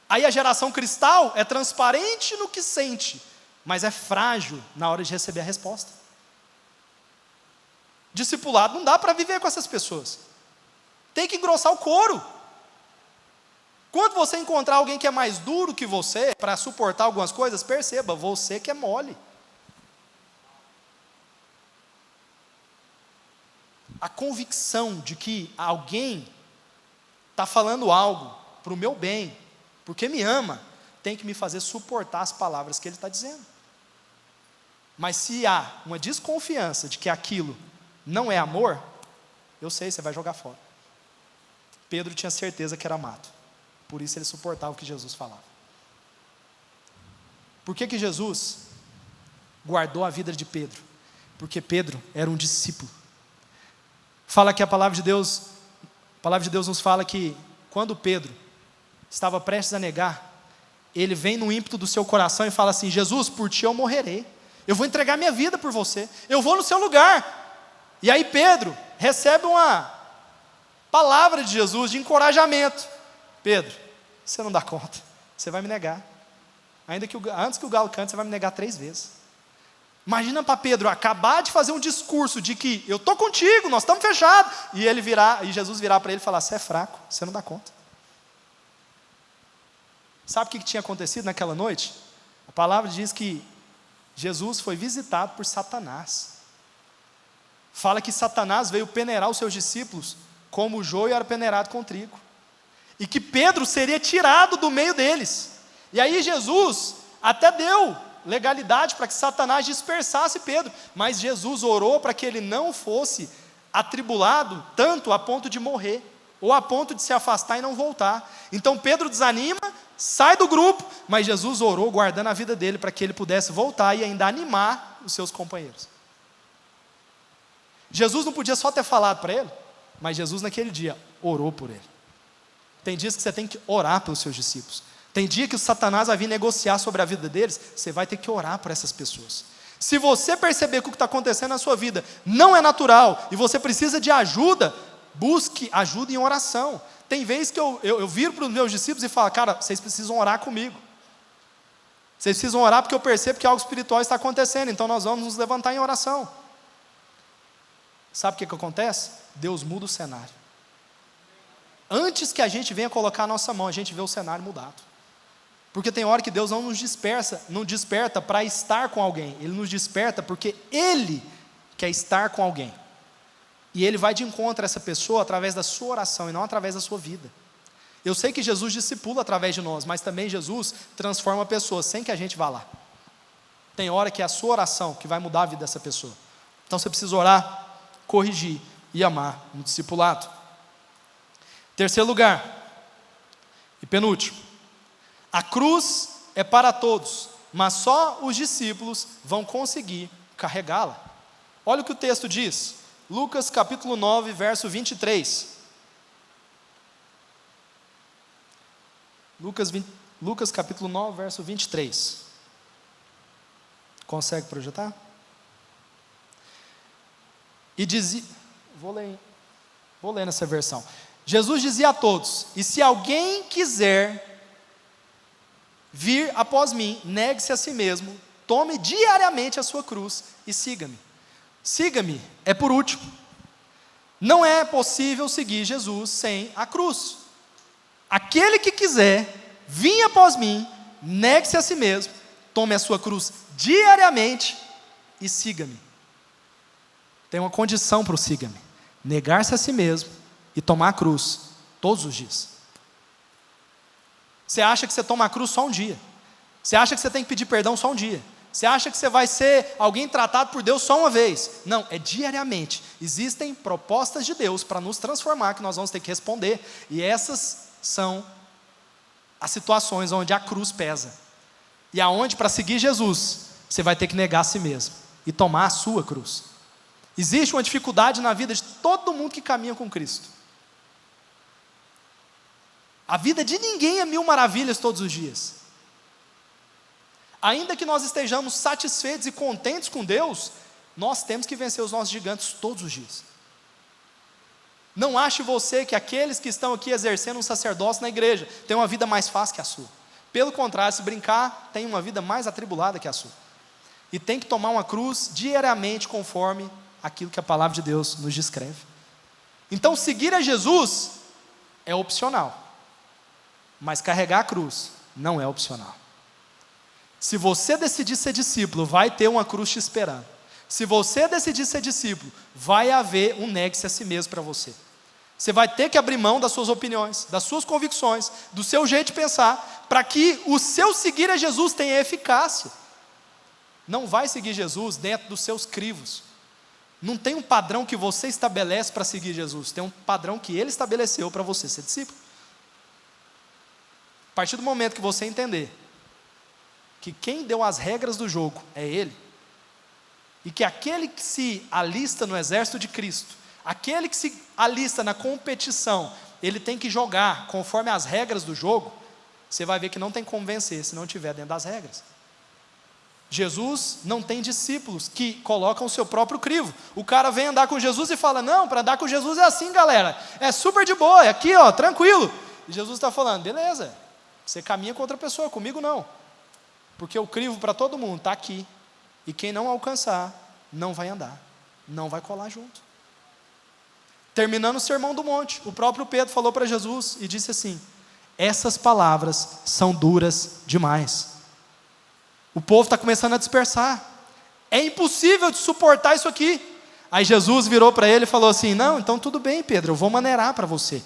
[SPEAKER 1] Aí a geração cristal é transparente no que sente, mas é frágil na hora de receber a resposta. Discipulado não dá para viver com essas pessoas. Tem que engrossar o couro. Quando você encontrar alguém que é mais duro que você, para suportar algumas coisas, perceba, você que é mole. A convicção de que alguém está falando algo para o meu bem, porque me ama, tem que me fazer suportar as palavras que ele está dizendo. Mas se há uma desconfiança de que aquilo não é amor, eu sei, você vai jogar fora. Pedro tinha certeza que era amado, por isso ele suportava o que Jesus falava. Por que Jesus guardou a vida de Pedro? Porque Pedro era um discípulo. Fala que a palavra de Deus nos fala que quando Pedro estava prestes a negar, ele vem no ímpeto do seu coração e fala assim: Jesus, por ti eu morrerei, eu vou entregar minha vida por você, eu vou no seu lugar. E aí Pedro recebe uma palavra de Jesus de encorajamento: Pedro, você não dá conta, você vai me negar, antes que o galo cante, você vai me negar 3 vezes. Imagina para Pedro acabar de fazer um discurso de que eu estou contigo, nós estamos fechados, e Jesus virar para ele e falar: você é fraco, você não dá conta. Sabe o que tinha acontecido naquela noite? A palavra diz que Jesus foi visitado por Satanás. Fala que Satanás veio peneirar os seus discípulos como o joio era peneirado com trigo, e que Pedro seria tirado do meio deles. E aí Jesus até deu legalidade para que Satanás dispersasse Pedro, mas Jesus orou para que ele não fosse atribulado tanto a ponto de morrer, ou a ponto de se afastar e não voltar. Então Pedro desanima, sai do grupo, mas Jesus orou guardando a vida dele para que ele pudesse voltar e ainda animar os seus companheiros. Jesus não podia só ter falado para ele, mas Jesus naquele dia orou por ele. Tem dias que você tem que orar pelos seus discípulos. Tem dia que o Satanás vai vir negociar sobre a vida deles, você vai ter que orar por essas pessoas. Se você perceber que o que está acontecendo na sua vida não é natural e você precisa de ajuda, busque ajuda em oração. Tem vezes que eu viro para os meus discípulos e falo: cara, vocês precisam orar comigo. Vocês precisam orar porque eu percebo que algo espiritual está acontecendo, então nós vamos nos levantar em oração. Sabe o que acontece? Deus muda o cenário. Antes que a gente venha colocar a nossa mão, a gente vê o cenário mudado. Porque tem hora que Deus não nos desperta para estar com alguém, Ele nos desperta porque Ele quer estar com alguém. E Ele vai de encontro a essa pessoa através da sua oração e não através da sua vida. Eu sei que Jesus discipula através de nós, mas também Jesus transforma pessoas sem que a gente vá lá. Tem hora que é a sua oração que vai mudar a vida dessa pessoa. Então você precisa orar, corrigir e amar no discipulado. Terceiro lugar, e penúltimo, a cruz é para todos, mas só os discípulos vão conseguir carregá-la. Olha o que o texto diz, Lucas capítulo 9, verso 23. Lucas capítulo 9, verso 23. Consegue projetar? E dizia, vou ler nessa versão. Jesus dizia a todos: e se alguém quiser vir após mim, negue-se a si mesmo, tome diariamente a sua cruz e siga-me. Siga-me é por último. Não é possível seguir Jesus sem a cruz. Aquele que quiser vir após mim, negue-se a si mesmo, tome a sua cruz diariamente e siga-me. Tem uma condição para o siga-me: negar-se a si mesmo e tomar a cruz todos os dias. Você acha que você toma a cruz só um dia? Você acha que você tem que pedir perdão só um dia? Você acha que você vai ser alguém tratado por Deus só uma vez? Não, é diariamente. Existem propostas de Deus para nos transformar, que nós vamos ter que responder, e essas são as situações onde a cruz pesa, e aonde, para seguir Jesus, você vai ter que negar a si mesmo e tomar a sua cruz. Existe uma dificuldade na vida de todo mundo que caminha com Cristo. A vida de ninguém é 1000 maravilhas todos os dias. Ainda que nós estejamos satisfeitos e contentes com Deus, nós temos que vencer os nossos gigantes todos os dias. Não ache você que aqueles que estão aqui exercendo um sacerdócio na igreja têm uma vida mais fácil que a sua. Pelo contrário, se brincar, tem uma vida mais atribulada que a sua. E tem que tomar uma cruz diariamente conforme aquilo que a palavra de Deus nos descreve. Então, seguir a Jesus é opcional, mas carregar a cruz não é opcional. Se você decidir ser discípulo, vai ter uma cruz te esperando. Se você decidir ser discípulo, vai haver um negue-se a si mesmo para você. Você vai ter que abrir mão das suas opiniões, das suas convicções, do seu jeito de pensar, para que o seu seguir a Jesus tenha eficácia. Não vai seguir Jesus dentro dos seus crivos. Não tem um padrão que você estabelece para seguir Jesus, tem um padrão que Ele estabeleceu para você ser discípulo. A partir do momento que você entender que quem deu as regras do jogo é Ele, e que aquele que se alista no exército de Cristo, aquele que se alista na competição, ele tem que jogar conforme as regras do jogo, você vai ver que não tem como vencer se não estiver dentro das regras. Jesus não tem discípulos que colocam o seu próprio crivo. O cara vem andar com Jesus e fala: não, para andar com Jesus é assim, galera, é super de boa, é aqui, ó, tranquilo. E Jesus está falando: beleza, você caminha com outra pessoa, comigo não, porque o crivo para todo mundo está aqui, e quem não alcançar, não vai andar, não vai colar junto. Terminando o Sermão do Monte, o próprio Pedro falou para Jesus e disse assim: essas palavras são duras demais. O povo está começando a dispersar, é impossível de suportar isso aqui. Aí Jesus virou para ele e falou assim: não, então tudo bem, Pedro, eu vou maneirar para você.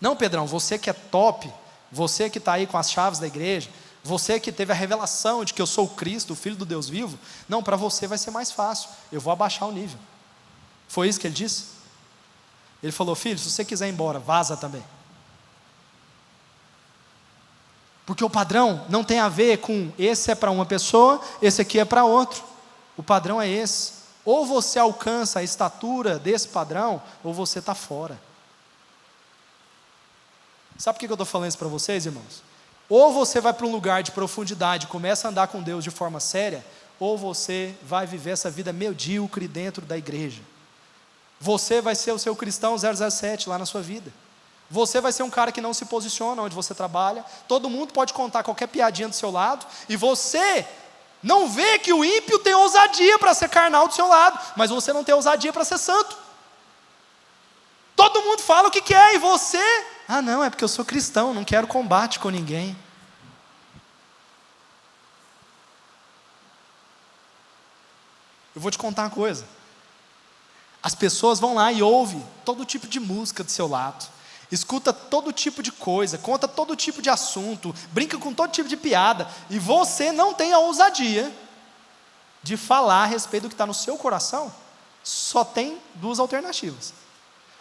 [SPEAKER 1] Não, Pedrão, você que é top, você que está aí com as chaves da igreja, você que teve a revelação de que eu sou o Cristo, o Filho do Deus vivo, não, para você vai ser mais fácil, eu vou abaixar o nível. Foi isso que ele disse? Ele falou: filho, se você quiser ir embora, vaza também. Porque o padrão não tem a ver com esse é para uma pessoa, esse aqui é para outro. O padrão é esse. Ou você alcança a estatura desse padrão, ou você está fora. Sabe por que eu estou falando isso para vocês, irmãos? Ou você vai para um lugar de profundidade e começa a andar com Deus de forma séria, ou você vai viver essa vida medíocre dentro da igreja. Você vai ser o seu cristão 007 lá na sua vida. Você vai ser um cara que não se posiciona onde você trabalha. Todo mundo pode contar qualquer piadinha do seu lado, e você não vê que o ímpio tem ousadia para ser carnal do seu lado, mas você não tem ousadia para ser santo. Todo mundo fala o que quer, e você... ah não, é porque eu sou cristão, não quero combate com ninguém. Eu vou te contar uma coisa. As pessoas vão lá e ouvem todo tipo de música do seu lado, escuta todo tipo de coisa, conta todo tipo de assunto, brinca com todo tipo de piada, e você não tem a ousadia de falar a respeito do que está no seu coração. Só tem duas alternativas: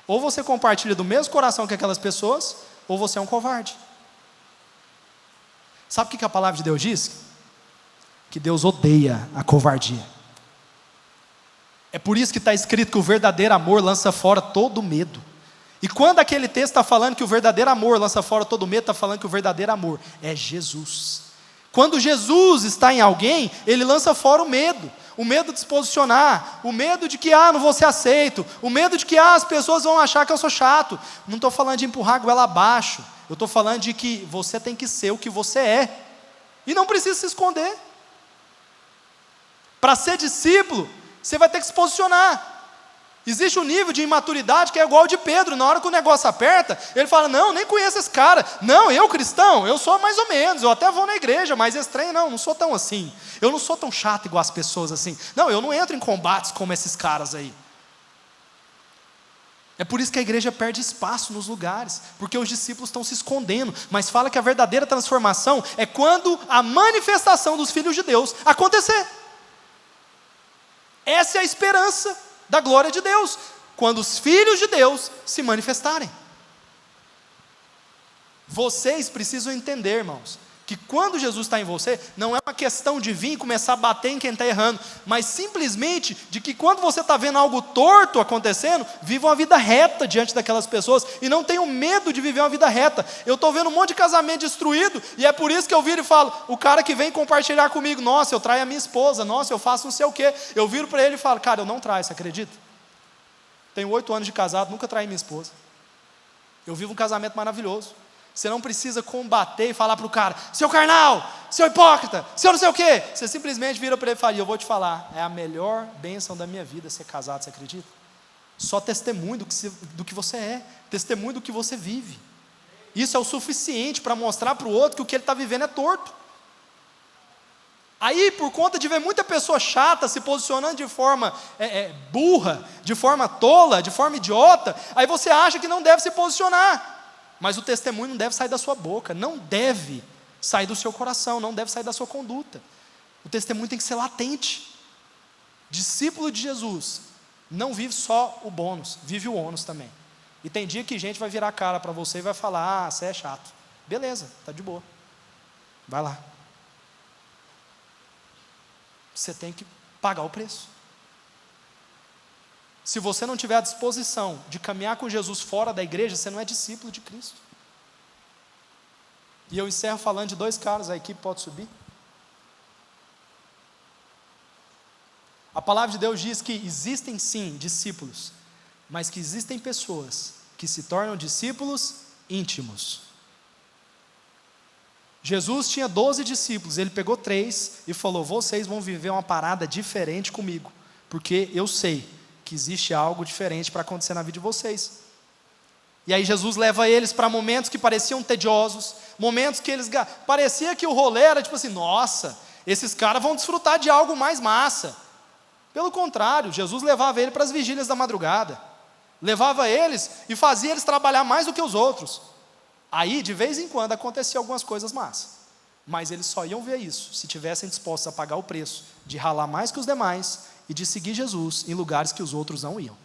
[SPEAKER 1] ou você compartilha do mesmo coração que aquelas pessoas, ou você é um covarde. Sabe o que a palavra de Deus diz? Que Deus odeia a covardia. É por isso que está escrito que o verdadeiro amor lança fora todo medo. E quando aquele texto está falando que o verdadeiro amor lança fora todo medo, está falando que o verdadeiro amor é Jesus. Quando Jesus está em alguém, ele lança fora o medo de se posicionar, o medo de que não vou ser aceito, o medo de que as pessoas vão achar que eu sou chato. Não estou falando de empurrar a goela abaixo, eu estou falando de que você tem que ser o que você é, e não precisa se esconder. Para ser discípulo, você vai ter que se posicionar. Existe um nível de imaturidade que é igual ao de Pedro. Na hora que o negócio aperta, ele fala, não, nem conheço esse cara. Não, eu cristão, eu sou mais ou menos, eu até vou na igreja, mas esse trem não sou tão assim. Eu não sou tão chato igual as pessoas assim. Não, eu não entro em combates como esses caras aí. É por isso que a igreja perde espaço nos lugares, porque os discípulos estão se escondendo. Mas fala que a verdadeira transformação é quando a manifestação dos filhos de Deus acontecer. Essa é a esperança da glória de Deus, quando os filhos de Deus se manifestarem. Vocês precisam entender, irmãos, que quando Jesus está em você, não é uma questão de vir e começar a bater em quem está errando, mas simplesmente de que quando você está vendo algo torto acontecendo, viva uma vida reta diante daquelas pessoas, e não tenham medo de viver uma vida reta. Eu estou vendo um monte de casamento destruído, e é por isso que eu viro e falo, o cara que vem compartilhar comigo, nossa, eu traio a minha esposa, nossa, eu faço não sei o quê, eu viro para ele e falo, cara, eu não traio, você acredita? Tenho 8 anos de casado, nunca traí minha esposa. Eu vivo um casamento maravilhoso. Você não precisa combater e falar para o cara, seu carnal, seu hipócrita, seu não sei o quê. Você simplesmente vira para ele e fala, eu vou te falar, é a melhor bênção da minha vida ser casado, você acredita? Só testemunho do que você é, testemunho do que você vive. Isso é o suficiente para mostrar para o outro que o que ele está vivendo é torto. Aí, por conta de ver muita pessoa chata se posicionando de forma burra, de forma tola, de forma idiota, aí você acha que não deve se posicionar. Mas o testemunho não deve sair da sua boca, não deve sair do seu coração, não deve sair da sua conduta. O testemunho tem que ser latente. Discípulo de Jesus não vive só o bônus, vive o ônus também. E tem dia que gente vai virar a cara para você e vai falar, você é chato. Beleza, tá de boa. Vai lá. Você tem que pagar o preço. Se você não tiver a disposição de caminhar com Jesus fora da igreja, você não é discípulo de Cristo. E eu encerro falando de 2 caras, a equipe pode subir. A palavra de Deus diz que existem sim discípulos, mas que existem pessoas que se tornam discípulos íntimos. Jesus tinha 12 discípulos, ele pegou 3 e falou, vocês vão viver uma parada diferente comigo, porque eu sei que existe algo diferente para acontecer na vida de vocês. E aí Jesus leva eles para momentos que pareciam tediosos, momentos que parecia que o rolê era tipo assim, nossa, esses caras vão desfrutar de algo mais massa. Pelo contrário, Jesus levava eles para as vigílias da madrugada, levava eles e fazia eles trabalhar mais do que os outros. Aí, de vez em quando, acontecia algumas coisas massas, mas eles só iam ver isso se tivessem dispostos a pagar o preço de ralar mais que os demais e de seguir Jesus em lugares que os outros não iam.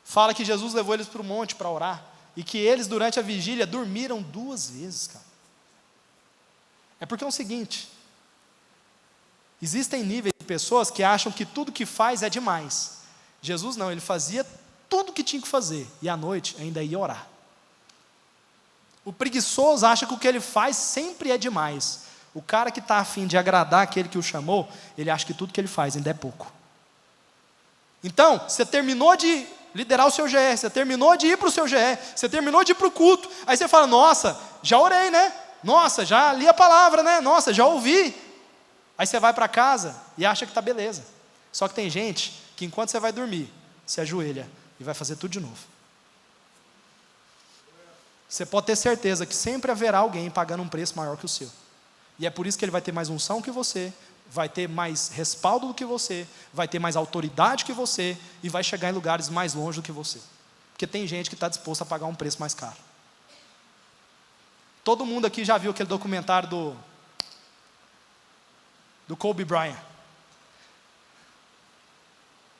[SPEAKER 1] Fala que Jesus levou eles para o monte para orar, e que eles durante a vigília dormiram 2 vezes, cara. É porque é o seguinte, existem níveis de pessoas que acham que tudo que faz é demais. Jesus não, ele fazia tudo o que tinha que fazer, e à noite ainda ia orar. O preguiçoso acha que o que ele faz sempre é demais. O cara que está afim de agradar aquele que o chamou, ele acha que tudo que ele faz ainda é pouco. Então, você terminou de liderar o seu GR, você terminou de ir para o seu GR, você terminou de ir para o culto, aí você fala, nossa, já orei, né? Nossa, já li a palavra, né? Nossa, já ouvi. Aí você vai para casa e acha que está beleza. Só que tem gente que enquanto você vai dormir, se ajoelha e vai fazer tudo de novo. Você pode ter certeza que sempre haverá alguém pagando um preço maior que o seu. E é por isso que ele vai ter mais unção que você, vai ter mais respaldo do que você, vai ter mais autoridade que você, e vai chegar em lugares mais longe do que você. Porque tem gente que está disposta a pagar um preço mais caro. Todo mundo aqui já viu aquele documentário do Kobe Bryant.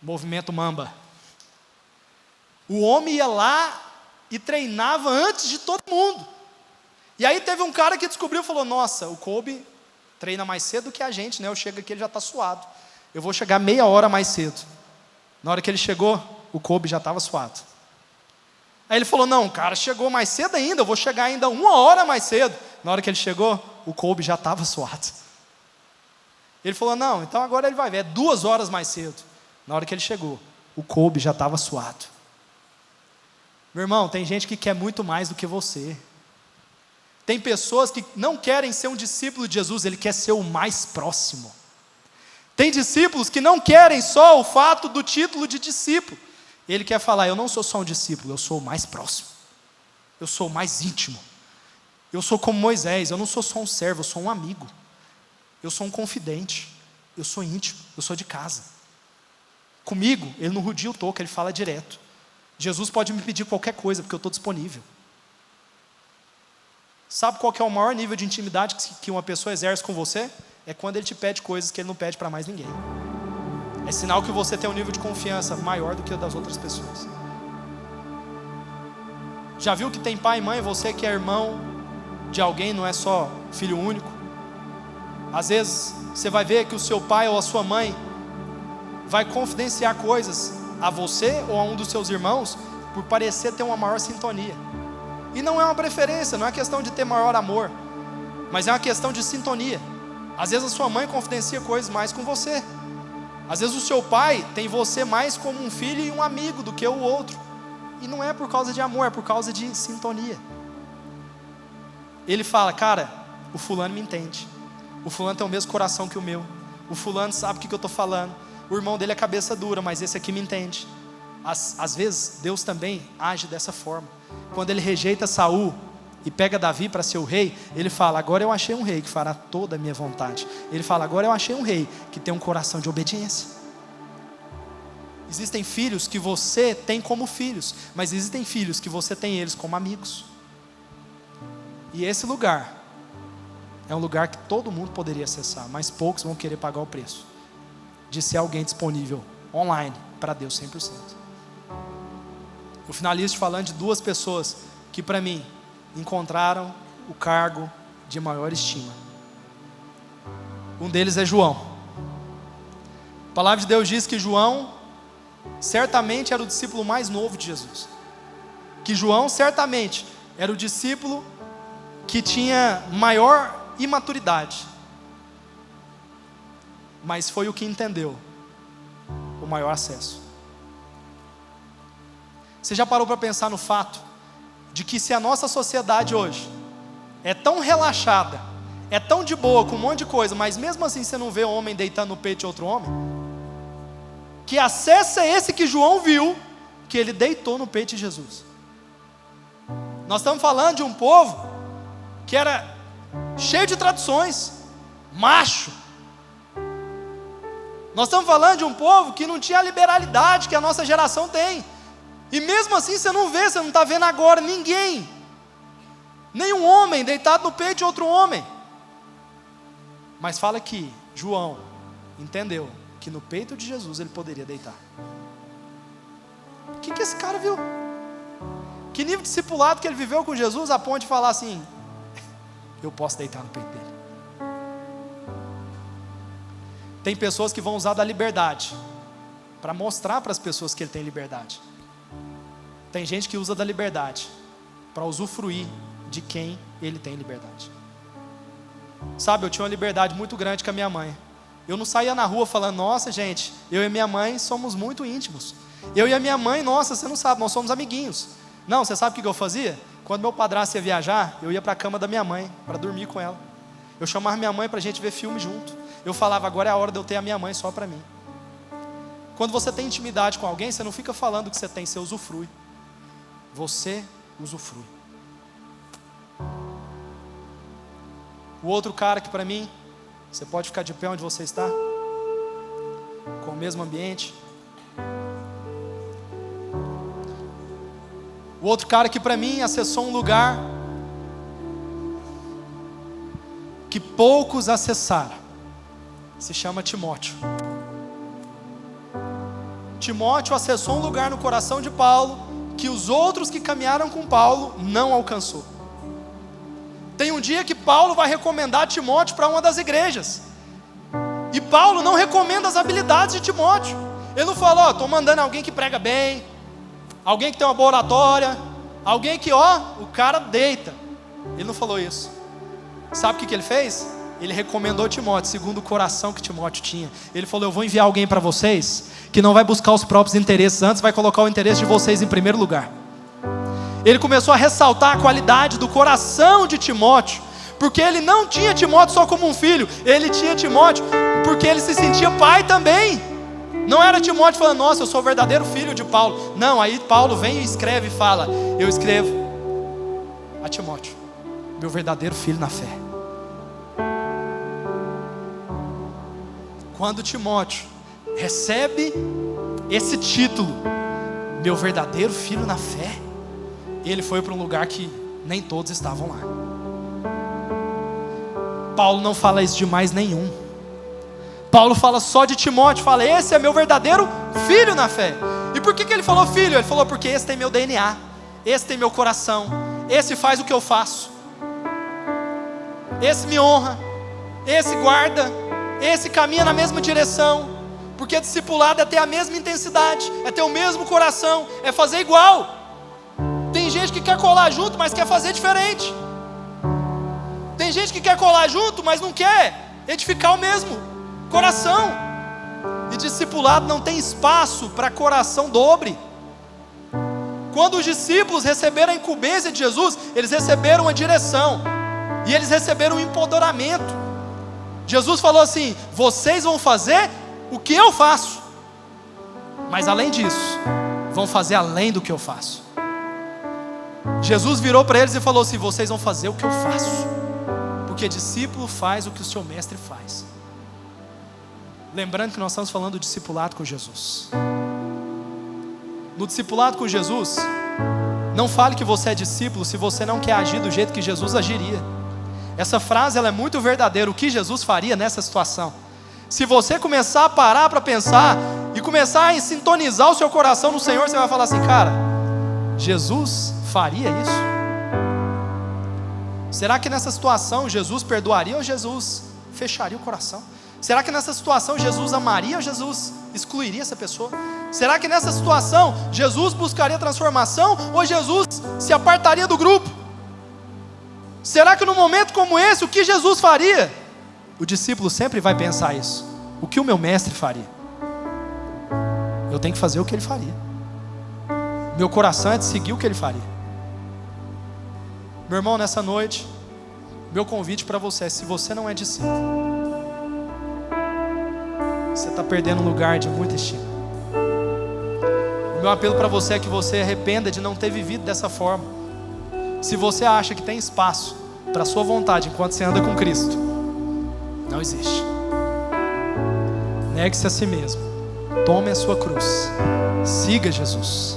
[SPEAKER 1] Movimento Mamba. O homem ia lá e treinava antes de todo mundo. E aí teve um cara que descobriu e falou, nossa, o Kobe treina mais cedo que a gente, né? Eu chego aqui, ele já está suado. Eu vou chegar meia hora mais cedo. Na hora que ele chegou, o Kobe já estava suado. Aí ele falou, não, o cara chegou mais cedo ainda, eu vou chegar ainda 1 hora mais cedo. Na hora que ele chegou, o Kobe já estava suado. Ele falou, não, então agora ele vai ver, é 2 horas mais cedo. Na hora que ele chegou, o Kobe já estava suado. Meu irmão, tem gente que quer muito mais do que você. Tem pessoas que não querem ser um discípulo de Jesus, ele quer ser o mais próximo. Tem discípulos que não querem só o fato do título de discípulo. Ele quer falar, eu não sou só um discípulo, eu sou o mais próximo. Eu sou o mais íntimo. Eu sou como Moisés, eu não sou só um servo, eu sou um amigo. Eu sou um confidente. Eu sou íntimo, eu sou de casa. Comigo, ele não rodia o toco, ele fala direto. Jesus pode me pedir qualquer coisa, porque eu estou disponível. Sabe qual que é o maior nível de intimidade que uma pessoa exerce com você? É quando ele te pede coisas que ele não pede para mais ninguém. É sinal que você tem um nível de confiança maior do que o das outras pessoas. Já viu que tem pai e mãe, você que é irmão de alguém, não é só filho único? Às vezes, você vai ver que o seu pai ou a sua mãe vai confidenciar coisas a você ou a um dos seus irmãos por parecer ter uma maior sintonia. E não é uma preferência, não é questão de ter maior amor, mas é uma questão de sintonia. Às vezes a sua mãe confidencia coisas mais com você. Às vezes o seu pai tem você mais como um filho e um amigo do que o outro. E não é por causa de amor, é por causa de sintonia. Ele fala, cara, o fulano me entende. O fulano tem o mesmo coração que o meu. O fulano sabe o que eu estou falando. O irmão dele é cabeça dura, mas esse aqui me entende. Às vezes Deus também age dessa forma. Quando ele rejeita Saul e pega Davi para ser o rei, ele fala, agora eu achei um rei que fará toda a minha vontade. Ele fala, agora eu achei um rei que tem um coração de obediência. Existem filhos que você tem como filhos, mas existem filhos que você tem eles como amigos. E esse lugar é um lugar que todo mundo poderia acessar, mas poucos vão querer pagar o preço de ser alguém disponível online para Deus 100%. Eu finalizo falando de duas pessoas que para mim encontraram o cargo de maior estima. Um deles é João. A palavra de Deus diz que João certamente era o discípulo mais novo de Jesus. Que João certamente era o discípulo que tinha maior imaturidade. Mas foi o que entendeu o maior acesso. Você já parou para pensar no fato de que se a nossa sociedade hoje é tão relaxada, é tão de boa com um monte de coisa, mas mesmo assim você não vê um homem deitando no peito de outro homem? Que acesso é esse que João viu, que ele deitou no peito de Jesus? Nós estamos falando de um povo que era cheio de tradições, macho. Nós estamos falando de um povo que não tinha a liberalidade que a nossa geração tem. E mesmo assim você não vê, você não está vendo agora ninguém, nenhum homem deitado no peito de outro homem. Mas fala que João entendeu que no peito de Jesus ele poderia deitar. O que esse cara viu? Que nível de discipulado que ele viveu com Jesus a ponto de falar assim, eu posso deitar no peito dele. Tem pessoas que vão usar da liberdade para mostrar para as pessoas que ele tem liberdade. Tem gente que usa da liberdade para usufruir de quem ele tem liberdade. Sabe, eu tinha uma liberdade muito grande com a minha mãe. Eu não saía na rua falando, nossa gente, eu e minha mãe somos muito íntimos. Eu e a minha mãe, nossa, você não sabe, nós somos amiguinhos. Não, você sabe o que eu fazia? Quando meu padrasto ia viajar, eu ia para a cama da minha mãe, para dormir com ela. Eu chamava minha mãe para a gente ver filme junto. Eu falava, agora é a hora de eu ter a minha mãe só para mim. Quando você tem intimidade com alguém, você não fica falando o que você tem, você usufrui. Você usufrui. O outro cara que para mim, você pode ficar de pé onde você está, com o mesmo ambiente. O outro cara que para mim acessou um lugar que poucos acessaram, se chama Timóteo. Timóteo acessou um lugar no coração de Paulo que os outros que caminharam com Paulo não alcançou. Tem um dia que Paulo vai recomendar Timóteo para uma das igrejas, e Paulo não recomenda as habilidades de Timóteo. Ele não fala, estou mandando alguém que prega bem, alguém que tem uma boa oratória, alguém que o cara deita. Ele não falou isso. Sabe o que ele fez? Ele recomendou Timóteo segundo o coração que Timóteo tinha. Ele falou, eu vou enviar alguém para vocês que não vai buscar os próprios interesses, antes vai colocar o interesse de vocês em primeiro lugar. Ele começou a ressaltar a qualidade do coração de Timóteo, porque ele não tinha Timóteo só como um filho, ele tinha Timóteo porque ele se sentia pai também. Não era Timóteo falando, nossa, eu sou o verdadeiro filho de Paulo. Não, aí Paulo vem e escreve e fala, eu escrevo a Timóteo, meu verdadeiro filho na fé. Quando Timóteo recebe esse título, meu verdadeiro filho na fé, ele foi para um lugar que nem todos estavam lá. Paulo não fala isso de mais nenhum. Paulo fala só de Timóteo, fala, esse é meu verdadeiro filho na fé. E por que ele falou filho? Ele falou, porque esse tem meu DNA, esse tem meu coração, esse faz o que eu faço, esse me honra, esse guarda, esse caminha na mesma direção. Porque discipulado é ter a mesma intensidade, é ter o mesmo coração, é fazer igual. Tem gente que quer colar junto, mas quer fazer diferente. Tem gente que quer colar junto, mas não quer edificar o mesmo coração. E discipulado não tem espaço para coração dobre. Quando os discípulos receberam a incumbência de Jesus, eles receberam a direção, e eles receberam o empoderamento. Jesus falou assim, vocês vão fazer o que eu faço, mas além disso, vão fazer além do que eu faço. Jesus virou para eles e falou assim, vocês vão fazer o que eu faço, porque discípulo faz o que o seu mestre faz. Lembrando que nós estamos falando do discipulado com Jesus. No discipulado com Jesus, não fale que você é discípulo se você não quer agir do jeito que Jesus agiria. Essa frase ela é muito verdadeira, o que Jesus faria nessa situação. Se você começar a parar para pensar e começar a sintonizar o seu coração no Senhor, você vai falar assim, cara, Jesus faria isso? Será que nessa situação Jesus perdoaria ou Jesus fecharia o coração? Será que nessa situação Jesus amaria ou Jesus excluiria essa pessoa? Será que nessa situação Jesus buscaria transformação ou Jesus se apartaria do grupo? Será que num momento como esse, o que Jesus faria? O discípulo sempre vai pensar isso. O que o meu mestre faria? Eu tenho que fazer o que ele faria. Meu coração é de seguir o que ele faria. Meu irmão, nessa noite, meu convite para você é, se você não é discípulo, você está perdendo um lugar de muita estima. O meu apelo para você é que você arrependa de não ter vivido dessa forma. Se você acha que tem espaço para a sua vontade enquanto você anda com Cristo, não existe. Negue-se a si mesmo, tome a sua cruz, siga Jesus.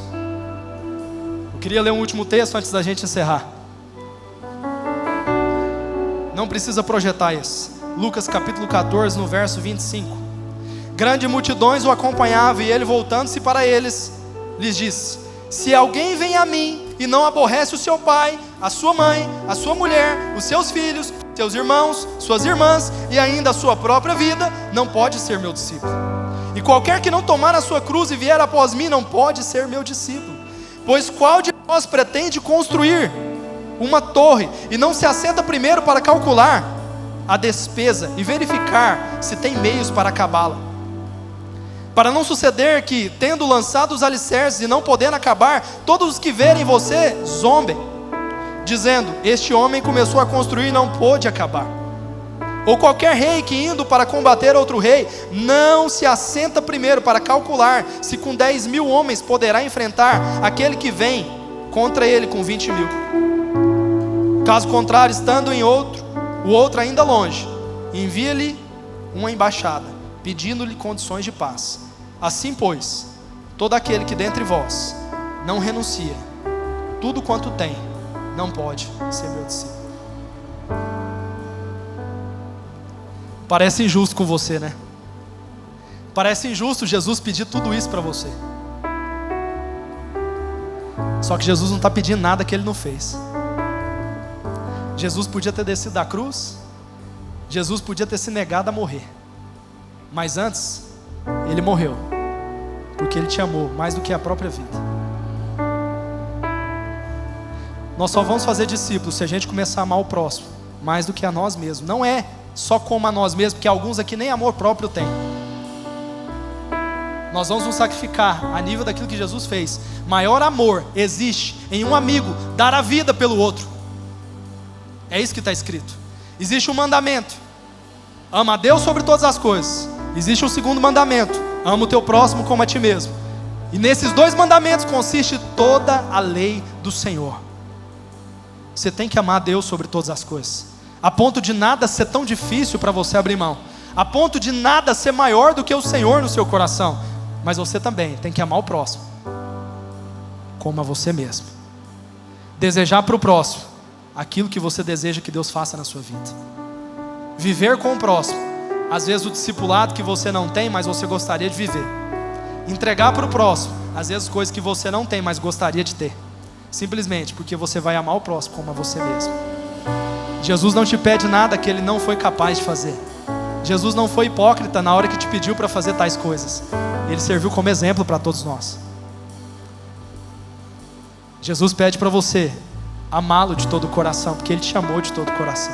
[SPEAKER 1] Eu queria ler um último texto antes da gente encerrar. Não precisa projetar esse. Lucas capítulo 14, no verso 25. Grandes multidões o acompanhavam, e ele, voltando-se para eles, lhes disse, se alguém vem a mim e não aborrece o seu pai, a sua mãe, a sua mulher, os seus filhos, seus irmãos, suas irmãs e ainda a sua própria vida, não pode ser meu discípulo. E qualquer que não tomar a sua cruz e vier após mim, não pode ser meu discípulo. Pois qual de nós pretende construir uma torre e não se assenta primeiro para calcular a despesa e verificar se tem meios para acabá-la? Para não suceder que, tendo lançado os alicerces e não podendo acabar, todos os que verem você zombem, dizendo, este homem começou a construir e não pôde acabar. Ou qualquer rei que indo para combater outro rei, não se assenta primeiro para calcular se com 10.000 homens poderá enfrentar aquele que vem contra ele com 20.000. Caso contrário, estando em outro, o outro ainda longe, envia-lhe uma embaixada, pedindo-lhe condições de paz. Assim, pois, todo aquele que dentre vós não renuncia tudo quanto tem, não pode ser meu discípulo. Parece injusto com você, né? Parece injusto Jesus pedir tudo isso para você. Só que Jesus não está pedindo nada que Ele não fez. Jesus podia ter descido da cruz, Jesus podia ter se negado a morrer, mas antes, Ele morreu, porque Ele te amou mais do que a própria vida. Nós só vamos fazer discípulos se a gente começar a amar o próximo mais do que a nós mesmos. Não é só como a nós mesmos, porque alguns aqui nem amor próprio têm. Nós vamos nos sacrificar a nível daquilo que Jesus fez. Maior amor existe em um amigo dar a vida pelo outro. É isso que está escrito. Existe um mandamento: ama a Deus sobre todas as coisas. Existe um segundo mandamento: ama o teu próximo como a ti mesmo. E nesses 2 mandamentos consiste toda a lei do Senhor. Você tem que amar a Deus sobre todas as coisas, a ponto de nada ser tão difícil para você abrir mão, a ponto de nada ser maior do que o Senhor no seu coração. Mas você também tem que amar o próximo como a você mesmo. Desejar para o próximo aquilo que você deseja que Deus faça na sua vida. Viver com o próximo, às vezes o discipulado que você não tem, mas você gostaria de viver. Entregar para o próximo, às vezes coisas que você não tem, mas gostaria de ter. Simplesmente porque você vai amar o próximo como a você mesmo. Jesus não te pede nada que Ele não foi capaz de fazer. Jesus não foi hipócrita na hora que te pediu para fazer tais coisas. Ele serviu como exemplo para todos nós. Jesus pede para você amá-lo de todo o coração, porque Ele te amou de todo o coração.